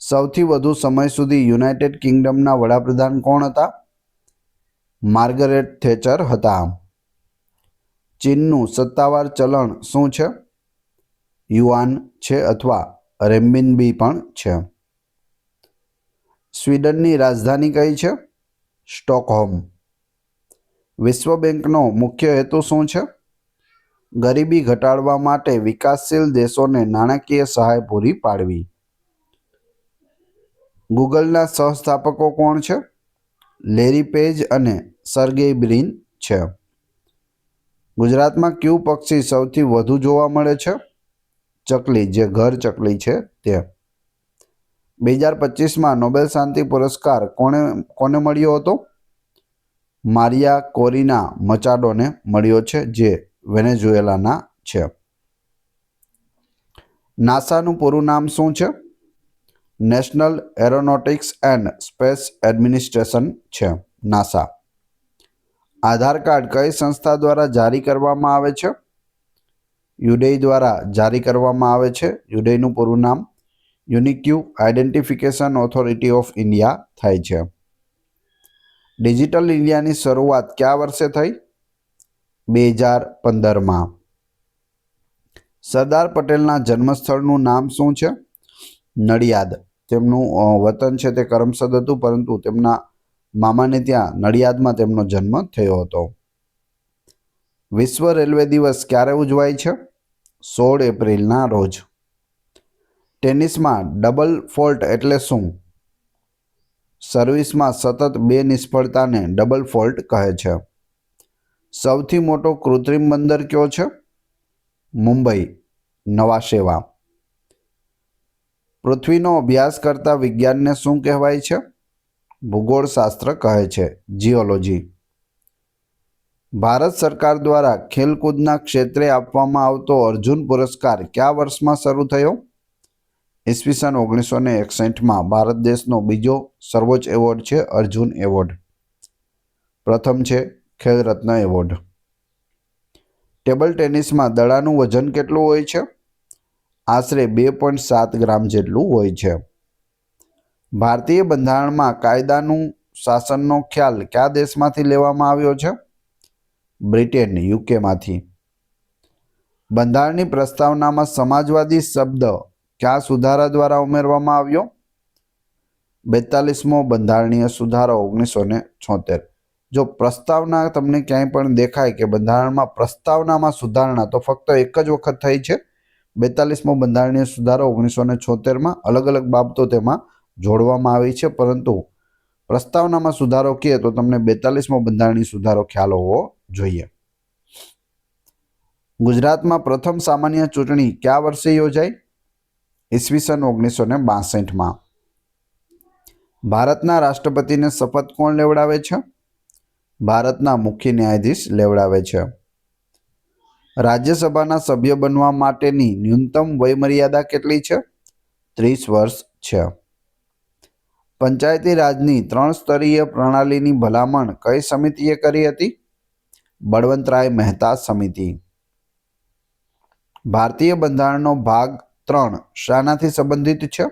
A: સૌથી વધુ સમય સુધી યુનાઇટેડ કિંગડમના વડાપ્રધાન કોણ હતા? માર્ગરેટ થેચર હતા. ચીનનું સત્તાવાર ચલણ શું છે? યુઆન છે અથવા રેમ્બિનબી પણ છે. સ્વીડનની રાજધાની કઈ છે? સ્ટોકહોમ. વિશ્વ બેંકનો મુખ્ય હેતુ શું છે? ગરીબી ઘટાડવા માટે વિકાસશીલ દેશોને નાણાકીય સહાય પૂરી પાડવી. ગૂગલના સહસ્થાપકો કોણ છે? લેરી પેજ અને સર્ગેય બ્રિન છે. ગુજરાતમાં કયું પક્ષી સૌથી વધુ જોવા મળે છે? ચકલી, જે ઘર ચકલી છે તે. 2025માં નોબેલ શાંતિ પુરસ્કાર કોને મળ્યો હતો? મારિયા કોરિના મચાડોને મળ્યો છે, જે વેનેઝુએલાના છે. નાસાનું પૂરું નામ શું છે? National aeronautics and space administration છે. નાસા. આધાર કાર્ડ કઈ સંસ્થા દ્વારા જારી કરવામાં આવે છે? યુડેઈ દ્વારા જારી કરવામાં આવે છે. યુડેઈનું પૂરું નામ યુનિક્યુ આઇડેન્ટિફિકેશન ઓથોરિટી ઓફ ઇન્ડિયા થાય છે. ડિજિટલ ઇન્ડિયાની શરૂઆત કયા વર્ષે થઈ? 2015માં. સરદાર પટેલના જન્મસ્થળનું નામ શું છે? નડિયાદ. તેમનું વતન છે તે કરમસદ હતું, પરંતુ તેમના મામાને ત્યાં નડિયાદમાં તેમનો જન્મ થયો હતો. વિશ્વ રેલવે દિવસ ક્યારે ઉજવાય છે? 16 એપ્રિલના રોજ. ટેનિસમાં ડબલ ફોલ્ટ એટલે શું? સર્વિસમાં સતત 2 નિષ્ફળતાને ડબલ ફોલ્ટ કહે છે. સૌથી મોટો કૃત્રિમ બંદર કયો છે? મુંબઈ, નવા સેવા. પૃથ્વીનો અભ્યાસ કરતા વિજ્ઞાનને શું કહેવાય છે? ભૂગોળશાસ્ત્ર કહે છે, જીઓલોજી. ભારત સરકાર દ્વારા ખેલકૂદના ક્ષેત્રે આપવામાં આવતો અર્જુન પુરસ્કાર કયા વર્ષમાં શરૂ થયો? ઈસવીસન 1961માં. ભારત દેશનો બીજો સર્વોચ્ચ એવોર્ડ છે અર્જુન એવોર્ડ. પ્રથમ છે ખેલ રત્ન એવોર્ડ. ટેબલ ટેનિસમાં દડાનું વજન કેટલું હોય છે? આશરે 2.7 ગ્રામ જેટલું હોય છે. ભારતીય બંધારણમાં કાયદાનું શાસનનો ખ્યાલ કયા દેશમાંથી લેવામાં આવ્યો છે? બ્રિટન, યુકેમાંથી. બંધારણની પ્રસ્તાવનામાં સમાજવાદી શબ્દ કયા સુધારા દ્વારા ઉમેરવામાં આવ્યો? 42મો બંધારણીય સુધારો 1976. જો પ્રસ્તાવના તમને ક્યાંય પણ દેખાય કે બંધારણમાં પ્રસ્તાવનામાં સુધારણા, તો ફક્ત એક જ વખત થઈ છે. 42મો બંધારણીય સુધારો 1976માં. અલગ અલગ બાબતો તેમાં જોડવામાં આવી છે, પરંતુ પ્રસ્તાવનામાં સુધારો કહે તો તમને 42મો બંધારણીય સુધારો ખ્યાલ હોવો જોઈએ. ગુજરાતમાં પ્રથમ સામાન્ય ચૂંટણી કયા વર્ષે યોજાઈ? ઈસવીસન 1962માં. ભારતના રાષ્ટ્રપતિને શપથ કોણ લેવડાવે છે? ભારતના મુખ્ય ન્યાયાધીશ લેવડાવે છે. રાજ્યસભાના સભ્ય બનવા માટેની ન્યૂનતમ વયમર્યાદા કેટલી છે? 30 વર્ષ છે. પંચાયતી રાજની 3 સ્તરીય પ્રણાલીની ભલામણ કઈ સમિતિએ કરી હતી? બળવંતરાય મહેતા સમિતિ. ભારતીય બંધારણનો ભાગ 3 શાનાથી સંબંધિત છે?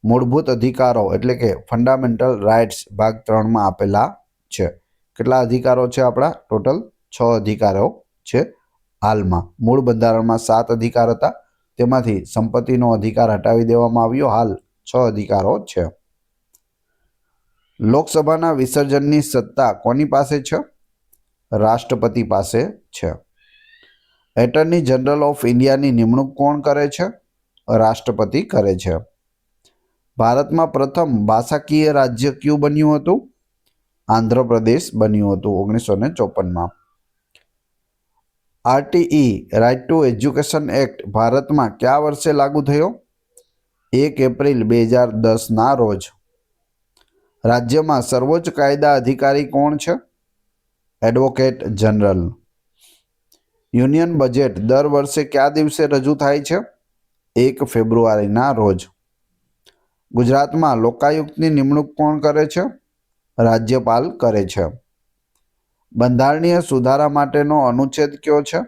A: મૂળભૂત અધિકારો એટલે કે ફંડામેન્ટલ રાઇટ્સ ભાગ 3માં આપેલા છે. કેટલા અધિકારો છે આપણા? ટોટલ 6 અધિકારો છે. હાલમાં મૂળ બંધારણમાં 7 અધિકાર હતા, તેમાંથી સંપત્તિનો અધિકાર હટાવી દેવામાં આવ્યો. હાલ 6 અધિકારો છે. લોકસભાના વિસર્જનની સત્તા કોની પાસે છે? રાષ્ટ્રપતિ પાસે છે. એટર્ની જનરલ ઓફ ઇન્ડિયાની નિમણૂક કોણ કરે છે? રાષ્ટ્રપતિ કરે છે. ભારતમાં પ્રથમ ભાષાકીય રાજ્ય કયું બન્યું હતું? આંધ્રપ્રદેશ બન્યું હતું 1954માં. RTE right to education act ભારતમાં કયા વર્ષે લાગુ થયો? 1 એપ્રિલ 2010ના રોજ. રાજ્યમાં સર્વોચ્ચ કાયદા અધિકારી કોણ છે? Advocate general. યુનિયન બજેટ દર વર્ષે કયા દિવસે રજૂ થાય છે? 1 ફેબ્રુઆરીના રોજ. ગુજરાતમાં લોકાયુક્તની નિમણૂક કોણ કરે છે? રાજ્યપાલ કરે છે. બંધારણીય સુધારા માટેનો અનુચ્છેદ કયો છે?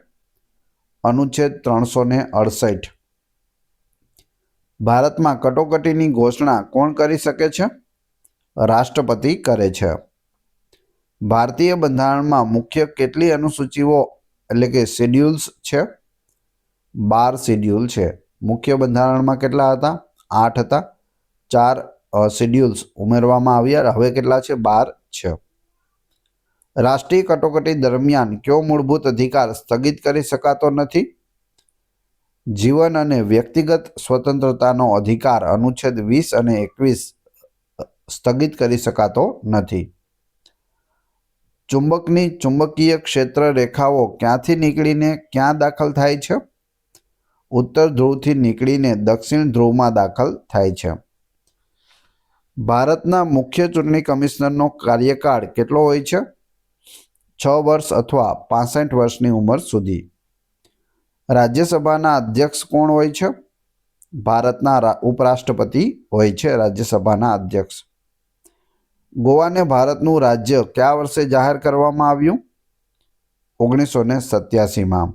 A: અનુચ્છેદ 368. ભારતમાં કટોકટીની ઘોષણા કોણ કરી શકે છે? રાષ્ટ્રપતિ કરે છે. ભારતીય બંધારણમાં મુખ્ય કેટલી અનુસૂચિઓ એટલે કે શેડ્યુલ્સ છે? 12 શેડ્યુલ છે. મુખ્ય બંધારણમાં કેટલા હતા? 8 હતા. 4 શેડ્યુલ્સ ઉમેરવામાં આવ્યા. હવે કેટલા છે? 12 છે. રાષ્ટ્રીય કટોકટી દરમિયાન કયો મૂળભૂત અધિકાર સ્થગિત કરી શકાતો નથી? જીવન અને વ્યક્તિગત સ્વતંત્રતાનો અધિકાર અનુચ્છેદ 20 અને 21 સ્થગિત કરી શકાતો નથી. ચુંબકની ચુંબકીય ક્ષેત્ર રેખાઓ ક્યાંથી નીકળીને ક્યાં દાખલ થાય છે? ઉત્તર ધ્રુવથી નીકળીને દક્ષિણ ધ્રુવમાં દાખલ થાય છે. ભારતના મુખ્ય ચૂંટણી કમિશનરનો કાર્યકાળ કેટલો હોય છે? 6 વર્ષ અથવા 65 વર્ષની ઉંમર સુધી. રાજ્યસભાના અધ્યક્ષ કોણ હોય છે? ભારતના ઉપરાષ્ટ્રપતિ હોય છે રાજ્યસભાના અધ્યક્ષ. ગોવાને ભારતનું રાજ્ય કયા વર્ષે જાહેર કરવામાં આવ્યું? 1987માં.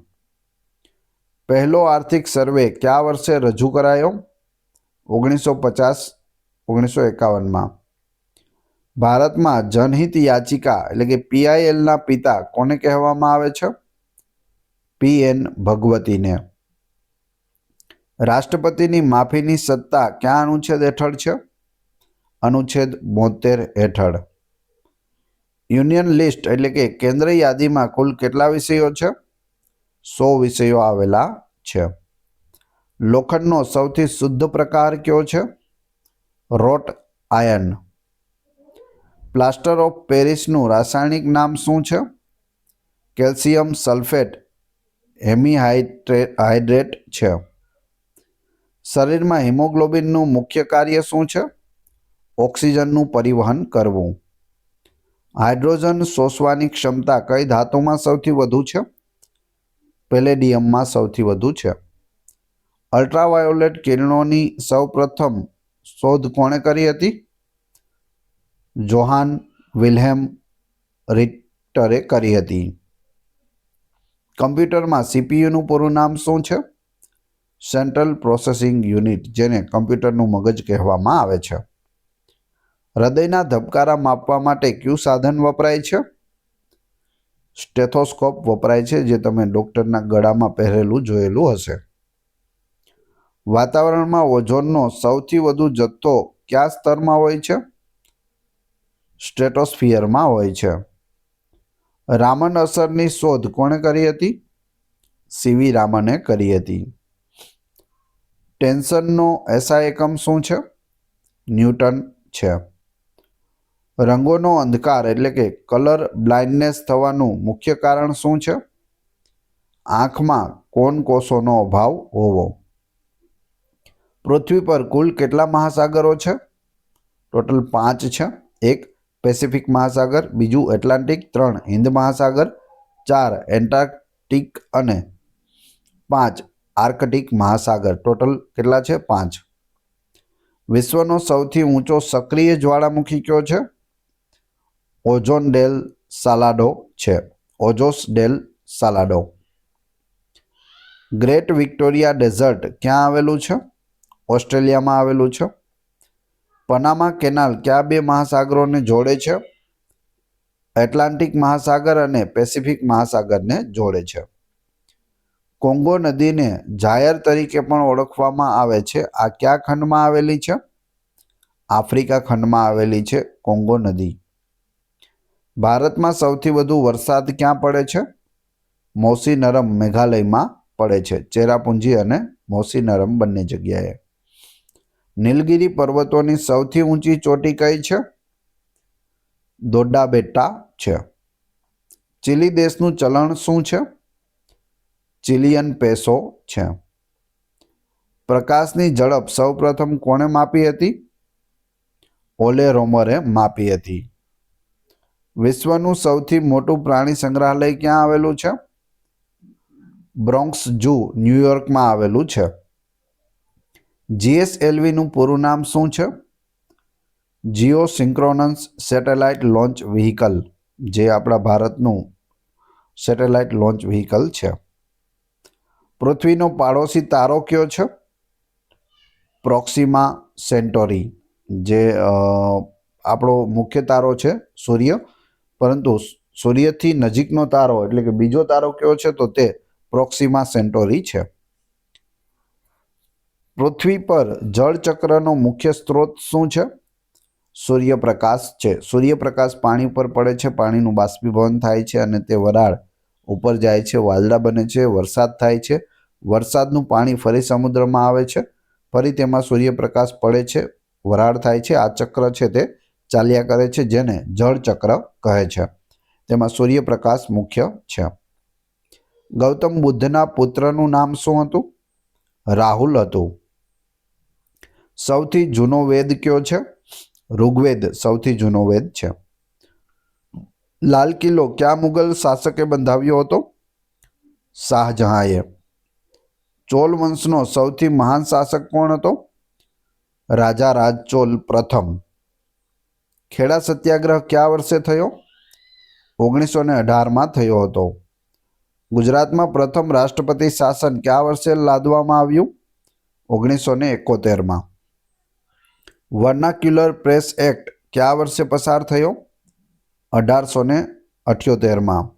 A: પહેલો આર્થિક સર્વે કયા વર્ષે રજૂ કરાયો? 1951માં. ભારતમાં જનહિત યાચિકા એટલે કે PILના પિતા કોને કહેવામાં આવે છે? PN ભગવતીને. રાષ્ટ્રપતિની માફીની સત્તા કયા અનુચ્છેદ હેઠળ છે? અનુચ્છેદ 72 હેઠળ. યુનિયન લિસ્ટ એટલે કે કેન્દ્ર યાદીમાં કુલ કેટલા વિષયો છે? 100 વિષયો આવેલા છે. લોખંડનો સૌથી શુદ્ધ પ્રકાર કયો છે? રોટ આયર્ન. પ્લાસ્ટર ઓફ પેરિસનું રાસાયણિક નામ શું છે? કેલ્શિયમ સલ્ફેટ હેમીહાઇડ્રેટ છે. શરીરમાં હિમોગ્લોબિનનું મુખ્ય કાર્ય શું છે? ઓક્સિજનનું પરિવહન કરવું. હાઇડ્રોજન શોષવાની ક્ષમતા કઈ ધાતુમાં સૌથી વધુ છે? પેલેડિયમમાં સૌથી વધુ છે. અલ્ટ્રાવાયોલેટ કિરણોની સૌપ્રથમ શોધ કોણે કરી હતી? જોહાન વિલ્હેમ રિક્ટરે કરી હતી. કમ્પ્યુટરમાં CPUનું પૂરું નામ શું છે? સેન્ટ્રલ પ્રોસેસિંગ યુનિટ, જેને કમ્પ્યુટરનું મગજ કહેવામાં આવે છે. હૃદયના ધબકારા માપવા માટે કયું સાધન વપરાય છે? સ્ટેથોસ્કોપ વપરાય છે, જે તમે ડૉક્ટરના ગળામાં પહેરેલું જોયેલું હશે. વાતાવરણમાં ઓઝોનનો સૌથી વધુ જથ્થો કયા સ્તરમાં હોય છે? સ્ટ્રેટોસ્ફિયરમાં હોય છે. રામન અસરની શોધ કોણે કરી હતી? CV રામને કરી હતી. ટેન્શનનો SI એકમ શું છે? ન્યૂટન છે. રંગોનો અંધકાર એટલે કે કલર બ્લાઇન્ડનેસ થવાનું મુખ્ય કારણ શું છે? આંખમાં કોન કોષોનો અભાવ હોવો. પૃથ્વી પર કુલ કેટલા મહાસાગરો છે? ટોટલ 5 છે. 1 પેસિફિક મહાસાગર, બીજું એટલાન્ટિક, 3 હિન્દ મહાસાગર, 4 એન્ટાર્કટિક અને 5 આર્કટિક મહાસાગર. ટોટલ કેટલા છે? 5. વિશ્વનો સૌથી ઊંચો સક્રિય જ્વાળામુખી કયો છે? ઓઝોન ડેલ સાલાડો છે. ઓઝોસ ડેલ સાલાડો. ગ્રેટ વિક્ટોરિયા ડેઝર્ટ ક્યાં આવેલું છે? ઓસ્ટ્રેલિયામાં આવેલું છે. પનામા કેનાલ કયા બે મહાસાગરોને જોડે છે? એટલાન્ટિક મહાસાગર અને પેસિફિક મહાસાગરને જોડે છે. કોંગો નદીને જાયર તરીકે પણ ઓળખવામાં આવે છે. આ કયા ખંડમાં આવેલી છે? આફ્રિકા ખંડમાં આવેલી છે કોંગો નદી. ભારતમાં સૌથી વધુ વરસાદ ક્યાં પડે છે? મૌસીનરમ મેઘાલયમાં પડે છે. ચેરાપુંજી અને મૌસીનરમ બંને જગ્યાએ. નીલગિરી પર્વતોની સૌથી ઊંચી ચોટી કઈ છે? દોડ્ડાબેટ્ટા છે. ચીલી દેશનું ચલણ શું છે? ચિલિયન પેસો છે. પ્રકાશની ઝડપ સૌપ્રથમ કોણે માપી હતી? ઓલે રોમરે માપી હતી. વિશ્વનું સૌથી મોટું પ્રાણી સંગ્રહાલય ક્યાં આવેલું છે? બ્રોન્ક્સ ઝૂ ન્યૂયોર્કમાં આવેલું છે. જીએસએલવીનું પૂરું નામ શું છે? Jio synchronous satellite launch vehicle, જે આપણા ભારતનું સેટેલાઇટ લોન્ચ વ્હીકલ છે. પૃથ્વીનો પાડોશી તારો કયો છે? પ્રોક્સિમા સેન્ટોરી, જે આપણો મુખ્ય તારો છે સૂર્ય, પરંતુ સૂર્યથી નજીકનો તારો એટલે કે બીજો તારો કયો છે? તો તે પ્રોક્સિમા સેન્ટોરી છે. પૃથ્વી પર જળચક્રનો મુખ્ય સ્ત્રોત શું છે? સૂર્યપ્રકાશ છે. સૂર્યપ્રકાશ પાણી ઉપર પડે છે, પાણીનું બાષ્પીભવન થાય છે અને તે વરાળ ઉપર જાય છે, વાદળા બને છે, વરસાદ થાય છે. વરસાદનું પાણી ફરી સમુદ્રમાં આવે છે, ફરી તેમાં સૂર્યપ્રકાશ પડે છે, વરાળ થાય છે. આ ચક્ર છે તે ચાલ્યા કરે છે, જેને જળચક્ર કહે છે. તેમાં સૂર્યપ્રકાશ મુખ્ય છે. ગૌતમ બુદ્ધના પુત્રનું નામ શું હતું? રાહુલ હતું. સૌથી જૂનો વેદ કયો છે? ઋગ્વેદ સૌથી જૂનો વેદ છે. લાલ કિલ્લો કયા મુગલ શાસકે બંધાવ્યો હતો? શાહજહાંએ. ચોલ વંશનો સૌથી મહાન શાસક કોણ હતો? રાજા રાજ ચોલ પ્રથમ. ખેડા સત્યાગ્રહ કયા વર્ષે થયો? 1918માં થયો હતો. ગુજરાતમાં પ્રથમ રાષ્ટ્રપતિ શાસન કયા વર્ષે લાદવામાં આવ્યું? 1971માં. વર્નાક્યુલર પ્રેસ એક્ટ કયા વર્ષે પસાર થયો? 1878માં.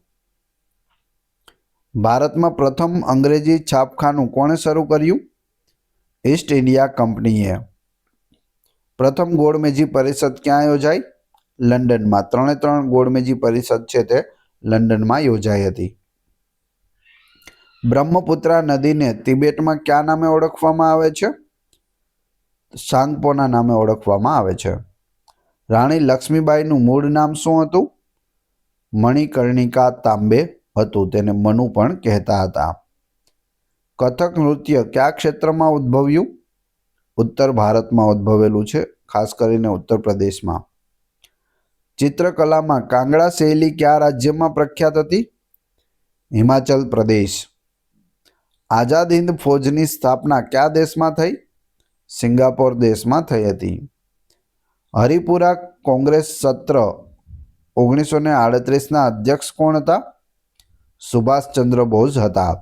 A: ભારતમાં પ્રથમ અંગ્રેજી છાપખાનું કોણે શરૂ કર્યું? ઈસ્ટ ઇન્ડિયા કંપનીએ. પ્રથમ ગોળમેજી પરિષદ ક્યાં યોજાઈ? લંડનમાં. 3 ગોળમેજી પરિષદ છે તે લંડનમાં યોજાઈ હતી. બ્રહ્મપુત્રા નદીને તિબેટમાં કયા નામે ઓળખવામાં આવે છે? સાંગપોના નામે ઓળખવામાં આવે છે. રાણી લક્ષ્મીબાઈનું મૂળ નામ શું હતું? મણિકર્ણિકા તાંબે હતું. તેને મનુ પણ કહેતા હતા. કથક નૃત્ય કયા ક્ષેત્રમાં ઉદ્ભવ્યું? ઉત્તર ભારતમાં ઉદ્ભવેલું છે, ખાસ કરીને ઉત્તર પ્રદેશમાં. ચિત્રકલામાં કાંગડા શૈલી કયા રાજ્યમાં પ્રખ્યાત હતી? હિમાચલ પ્રદેશ. આઝાદ હિંદ ફૌજની સ્થાપના કયા દેશમાં થઈ? સિંગાપોર દેશમાં થઈ હતી. હરિપુરા કોંગ્રેસ સત્ર 1938ના અધ્યક્ષ કોણ હતા? સુભાષચંદ્ર બોઝ હતા.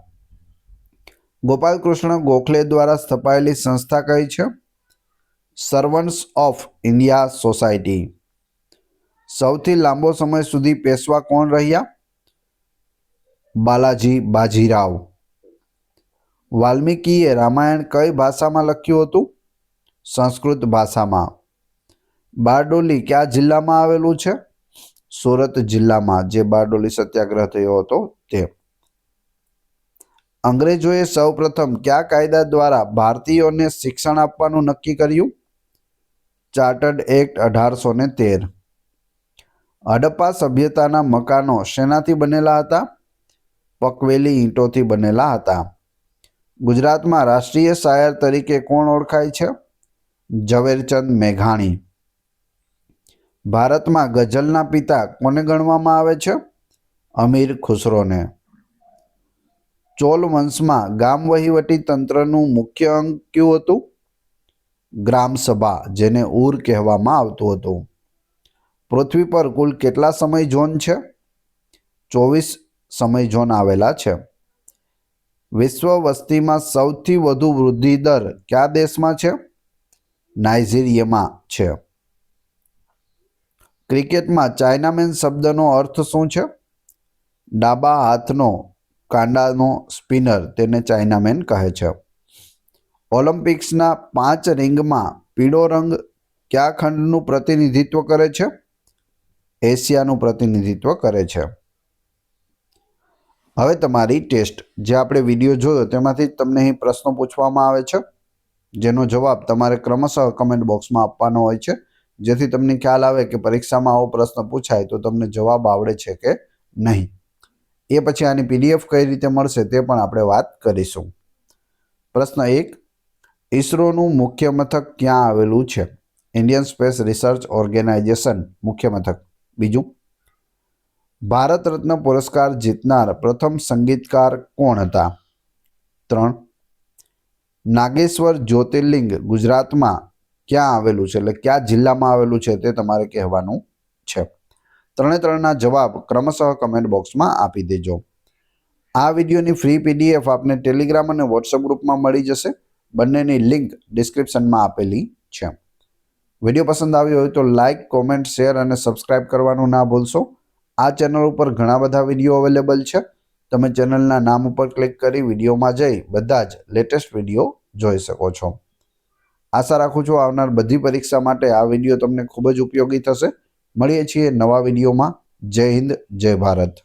A: ગોપાલકૃષ્ણ ગોખલે દ્વારા સ્થપાયેલી સંસ્થા કઈ છે? Servants of India society. સૌથી લાંબો સમય સુધી પેશવા કોણ રહ્યા? બાલાજી બાજીરાવ. વાલ્મીકીએ રામાયણ કઈ ભાષામાં લખ્યું હતું? સંસ્કૃત ભાષામાં. બારડોલી કયા જિલ્લામાં આવેલું છે? સુરત જિલ્લામાં, જે બારડોલી સત્યાગ્રહ થયો હતો તે. અંગ્રેજોએ સૌપ્રથમ કયા કાયદા દ્વારા ભારતીયોને શિક્ષણ આપવાનું નક્કી કર્યું? Chartered act 1813. હડપ્પા સભ્યતાના મકાનો શેનાથી બનેલા હતા? પકવેલી ઈંટોથી બનેલા હતા. ગુજરાતમાં રાષ્ટ્રીય શાયર તરીકે કોણ ઓળખાય છે? ઝવેરચંદ મેઘાણી. ભારતમાં ગઝલના પિતા કોને ગણવામાં આવે છે? અમીર ખુસરોને. ચોલ વંશમાં ગામ વહીવટી તંત્રનું મુખ્ય અંગ કયું હતું? ગ્રામ સભા, જેને ઉર કહેવામાં આવતું હતું. પૃથ્વી પર કુલ કેટલા સમય ઝોન છે? 24 સમય ઝોન આવેલા છે. વિશ્વ વસ્તીમાં સૌથી વધુ વૃદ્ધિ દર કયા દેશમાં છે? નાઇજીરિયામાં છે. ક્રિકેટમાં ચાઇનામેન શબ્દનો અર્થ શું છે? ડાબા હાથનો કાંડાનો સ્પિનર, તેને ચાઇનામેન કહે છે. ઓલિમ્પિક્સના 5 રિંગમાં પીળો રંગ કયા ખંડનું પ્રતિનિધિત્વ કરે છે? એશિયાનું પ્રતિનિધિત્વ કરે છે. હવે તમારી ટેસ્ટ, જે આપણે વિડીયો જોયો તેમાંથી તમને અહીં પ્રશ્નો પૂછવામાં આવે છે, જેનો જવાબ તમારે ક્રમશઃ કમેન્ટ બોક્સમાં આપવાનો હોય છે, જેથી તમને ખ્યાલ આવે કે પરીક્ષામાં આવો પ્રશ્ન પૂછાય તો તમને જવાબ આવડે છે કે નહીં. એ પછી આની પીડીએફ કઈ રીતે મળશે તે પણ આપણે વાત કરીશું. પ્રશ્ન 1, ઈસરોનું મુખ્ય મથક ક્યાં આવેલું છે? ઇન્ડિયન સ્પેસ રિસર્ચ ઓર્ગેનાઇઝેશન મુખ્ય મથક. બીજું, ભારત રત્ન પુરસ્કાર જીતનાર પ્રથમ સંગીતકાર કોણ હતા? 3, નાગેશ્વર જ્યોતિર્લિંગ ગુજરાતમાં ક્યાં આવેલું છે, એટલે કયા જિલ્લામાં આવેલું છે તે તમારે કહેવાનું છે. 3ના જવાબ ક્રમશઃ કમેન્ટ બોક્સમાં આપી દેજો. આ વિડીયોની ફ્રી પીડીએફ આપને ટેલિગ્રામ અને વોટ્સઅપ ગ્રુપમાં મળી જશે. બંનેની લિંક ડિસ્ક્રિપ્શનમાં આપેલી છે. વિડીયો પસંદ આવ્યો હોય તો લાઇક, કોમેન્ટ, શેર અને સબસ્ક્રાઇબ કરવાનું ના ભૂલશો. આ ચેનલ ઉપર ઘણા બધા વિડીયો અવેલેબલ છે. તમે ચેનલના નામ ઉપર ક્લિક કરી વિડીયોમાં જઈ બધા જ લેટેસ્ટ વિડીયો જોઈ શકો છો. આશા રાખું છું આવનાર બધી પરીક્ષા માટે આ વિડીયો તમને ખૂબ જ ઉપયોગી થશે. મળીએ છીએ નવા વિડીયોમાં. જય હિન્દ, જય ભારત.